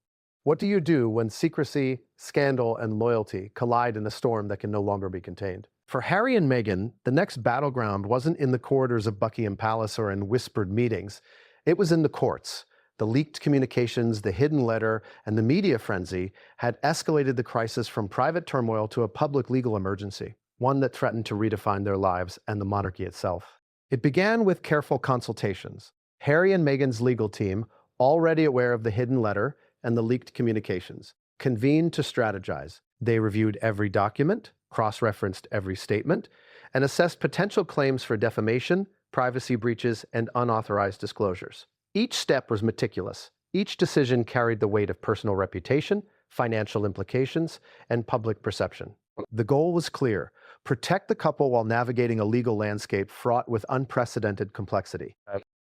What do you do when secrecy, scandal, and loyalty collide in a storm that can no longer be contained? For Harry and Meghan, the next battleground wasn't in the corridors of Buckingham Palace or in whispered meetings. It was in the courts. The leaked communications, the hidden letter, and the media frenzy had escalated the crisis from private turmoil to a public legal emergency, one that threatened to redefine their lives and the monarchy itself. It began with careful consultations. Harry and Meghan's legal team, already aware of the hidden letter and the leaked communications, convened to strategize. They reviewed every document, cross-referenced every statement, and assessed potential claims for defamation, privacy breaches, and unauthorized disclosures. Each step was meticulous. Each decision carried the weight of personal reputation, financial implications, and public perception. The goal was clear: protect the couple while navigating a legal landscape fraught with unprecedented complexity.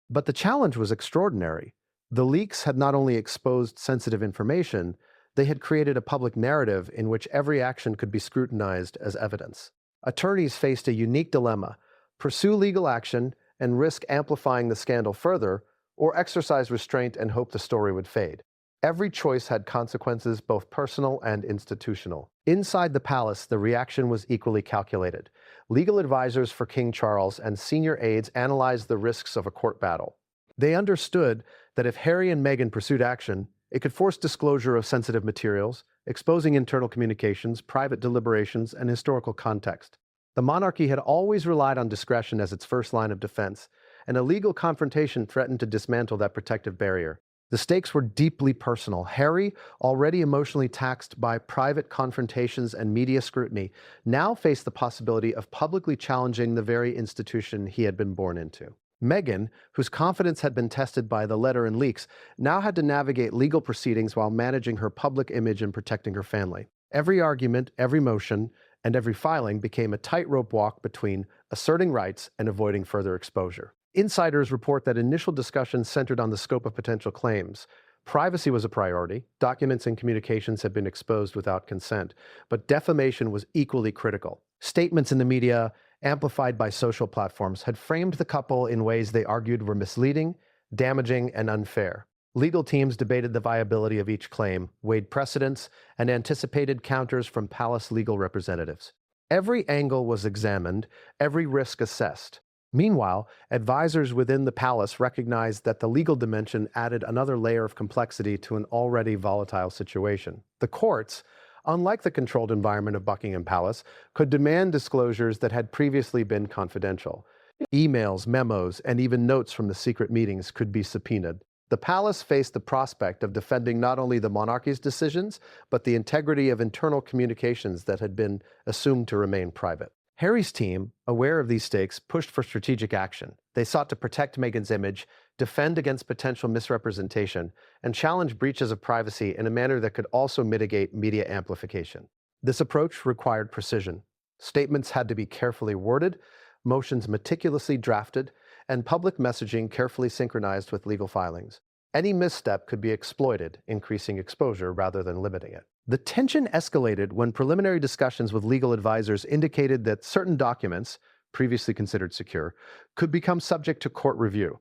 But the challenge was extraordinary. The leaks had not only exposed sensitive information, they had created a public narrative in which every action could be scrutinized as evidence. Attorneys faced a unique dilemma: pursue legal action and risk amplifying the scandal further, or exercise restraint and hope the story would fade. Every choice had consequences, both personal and institutional. Inside the palace, the reaction was equally calculated. Legal advisors for King Charles and senior aides analyzed the risks of a court battle. They understood that if Harry and Meghan pursued action, it could force disclosure of sensitive materials, exposing internal communications, private deliberations, and historical context. The monarchy had always relied on discretion as its first line of defense, and a legal confrontation threatened to dismantle that protective barrier. The stakes were deeply personal. Harry, already emotionally taxed by private confrontations and media scrutiny, now faced the possibility of publicly challenging the very institution he had been born into. Meghan, whose confidence had been tested by the letter and leaks, now had to navigate legal proceedings while managing her public image and protecting her family. Every argument, every motion, and every filing became a tightrope walk between asserting rights and avoiding further exposure. Insiders report that initial discussions centered on the scope of potential claims. Privacy was a priority. Documents and communications had been exposed without consent, but defamation was equally critical. Statements in the media, amplified by social platforms, had framed the couple in ways they argued were misleading, damaging, and unfair. Legal teams debated the viability of each claim, weighed precedents, and anticipated counters from palace legal representatives. Every angle was examined, every risk assessed. Meanwhile, advisors within the palace recognized that the legal dimension added another layer of complexity to an already volatile situation. The courts, unlike the controlled environment of Buckingham Palace, could demand disclosures that had previously been confidential. Emails, memos, and even notes from the secret meetings could be subpoenaed. The palace faced the prospect of defending not only the monarchy's decisions, but the integrity of internal communications that had been assumed to remain private. Harry's team, aware of these stakes, pushed for strategic action. They sought to protect Meghan's image, defend against potential misrepresentation, and challenge breaches of privacy in a manner that could also mitigate media amplification. This approach required precision. Statements had to be carefully worded, motions meticulously drafted, and public messaging carefully synchronized with legal filings. Any misstep could be exploited, increasing exposure rather than limiting it. The tension escalated when preliminary discussions with legal advisors indicated that certain documents, previously considered secure, could become subject to court review.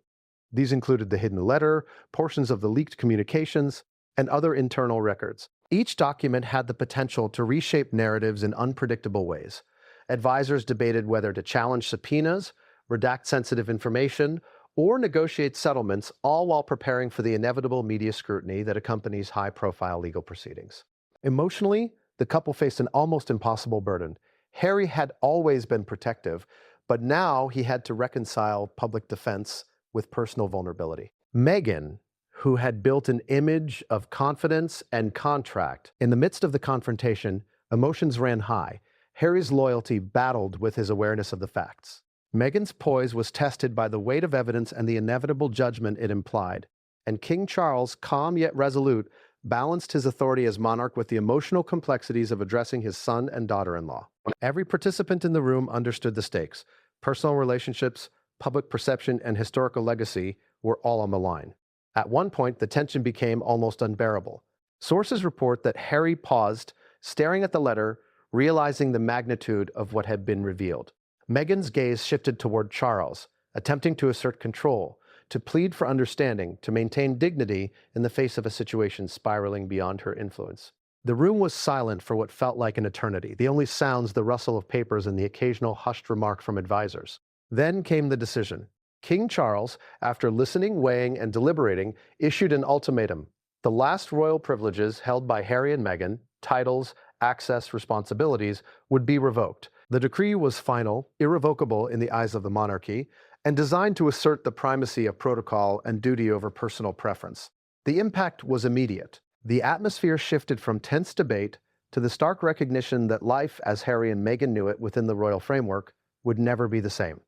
These included the hidden letter, portions of the leaked communications, and other internal records. Each document had the potential to reshape narratives in unpredictable ways. Advisors debated whether to challenge subpoenas, redact sensitive information, or negotiate settlements, all while preparing for the inevitable media scrutiny that accompanies high-profile legal proceedings. Emotionally, the couple faced an almost impossible burden. Harry had always been protective, but now he had to reconcile public defense with personal vulnerability. Meghan, who had built an image of confidence and contract, in the midst of the confrontation, emotions ran high. Harry's loyalty battled with his awareness of the facts. Meghan's poise was tested by the weight of evidence and the inevitable judgment it implied. And King Charles, calm yet resolute, balanced his authority as monarch with the emotional complexities of addressing his son and daughter-in-law. Every participant in the room understood the stakes. Personal relationships, public perception, and historical legacy were all on the line. At one point, the tension became almost unbearable. Sources report that Harry paused, staring at the letter, realizing the magnitude of what had been revealed. Meghan's gaze shifted toward Charles, attempting to assert control, to plead for understanding, to maintain dignity in the face of a situation spiraling beyond her influence. The room was silent for what felt like an eternity, the only sounds the rustle of papers and the occasional hushed remark from advisors. Then came the decision. King Charles, after listening, weighing, and deliberating, issued an ultimatum. The last royal privileges held by Harry and Meghan, titles, access, responsibilities, would be revoked. The decree was final, irrevocable in the eyes of the monarchy, and designed to assert the primacy of protocol and duty over personal preference. The impact was immediate. The atmosphere shifted from tense debate to the stark recognition that life, as Harry and Meghan knew it within the royal framework, would never be the same.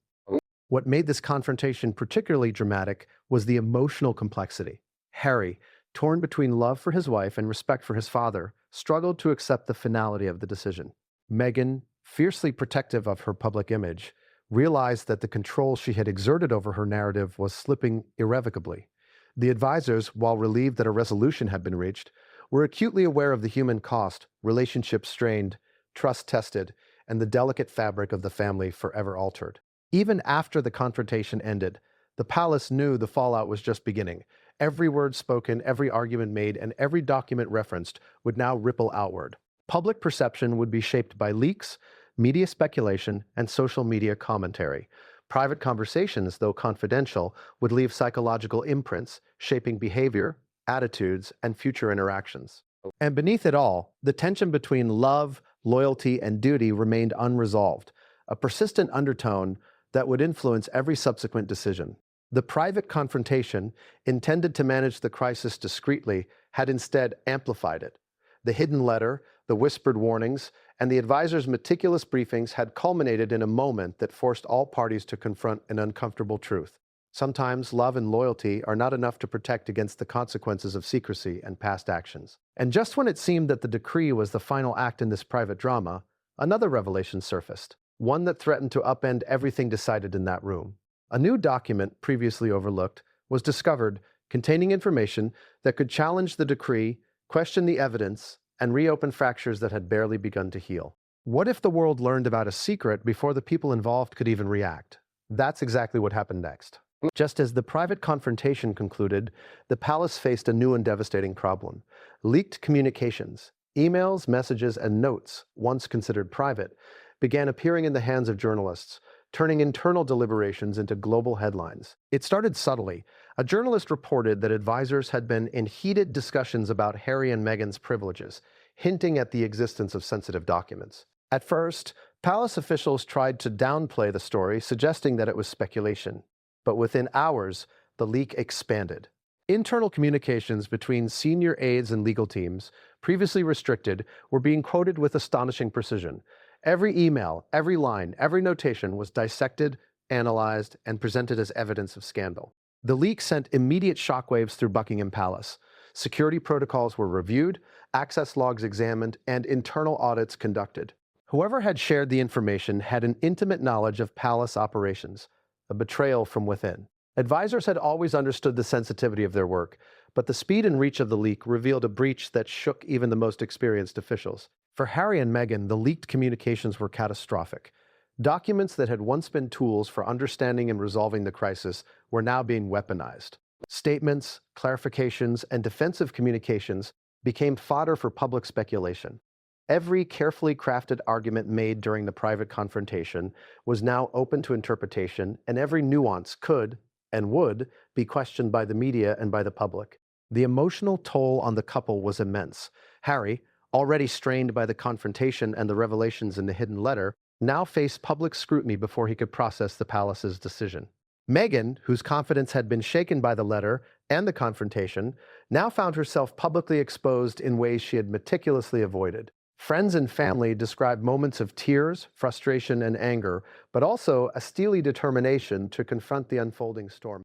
What made this confrontation particularly dramatic was the emotional complexity. Harry, torn between love for his wife and respect for his father, struggled to accept the finality of the decision. Meghan, fiercely protective of her public image, realized that the control she had exerted over her narrative was slipping irrevocably. The advisors, while relieved that a resolution had been reached, were acutely aware of the human cost, relationships strained, trust tested, and the delicate fabric of the family forever altered. Even after the confrontation ended, the palace knew the fallout was just beginning. Every word spoken, every argument made, and every document referenced would now ripple outward. Public perception would be shaped by leaks, media speculation, and social media commentary. Private conversations, though confidential, would leave psychological imprints, shaping behavior, attitudes, and future interactions. And beneath it all, the tension between love, loyalty, and duty remained unresolved, a persistent undertone that would influence every subsequent decision. The private confrontation, intended to manage the crisis discreetly, had instead amplified it. The hidden letter, the whispered warnings, and the advisors' meticulous briefings had culminated in a moment that forced all parties to confront an uncomfortable truth. Sometimes love and loyalty are not enough to protect against the consequences of secrecy and past actions. And just when it seemed that the decree was the final act in this private drama, another revelation surfaced, one that threatened to upend everything decided in that room. A new document, previously overlooked, was discovered containing information that could challenge the decree, question the evidence, and reopen fractures that had barely begun to heal. What if the world learned about a secret before the people involved could even react? That's exactly what happened next. Just as the private confrontation concluded, the palace faced a new and devastating problem. Leaked communications, emails, messages, and notes, once considered private, began appearing in the hands of journalists, turning internal deliberations into global headlines. It started subtly. A journalist reported that advisors had been in heated discussions about Harry and Meghan's privileges, hinting at the existence of sensitive documents. At first, palace officials tried to downplay the story, suggesting that it was speculation. But within hours, the leak expanded. Internal communications between senior aides and legal teams, previously restricted, were being quoted with astonishing precision. Every email, every line, every notation was dissected, analyzed, and presented as evidence of scandal. The leak sent immediate shockwaves through Buckingham Palace. Security protocols were reviewed, access logs examined, and internal audits conducted. Whoever had shared the information had an intimate knowledge of palace operations. a betrayal from within. Advisors had always understood the sensitivity of their work, but the speed and reach of the leak revealed a breach that shook even the most experienced officials. For Harry and Meghan, the leaked communications were catastrophic. Documents that had once been tools for understanding and resolving the crisis were now being weaponized. Statements, clarifications, and defensive communications became fodder for public speculation. Every carefully crafted argument made during the private confrontation was now open to interpretation, and every nuance could, and would, be questioned by the media and by the public. The emotional toll on the couple was immense. Harry, already strained by the confrontation and the revelations in the hidden letter, now faced public scrutiny before he could process the palace's decision. Meghan, whose confidence had been shaken by the letter and the confrontation, now found herself publicly exposed in ways she had meticulously avoided. Friends and family described moments of tears, frustration, and anger, but also a steely determination to confront the unfolding storm.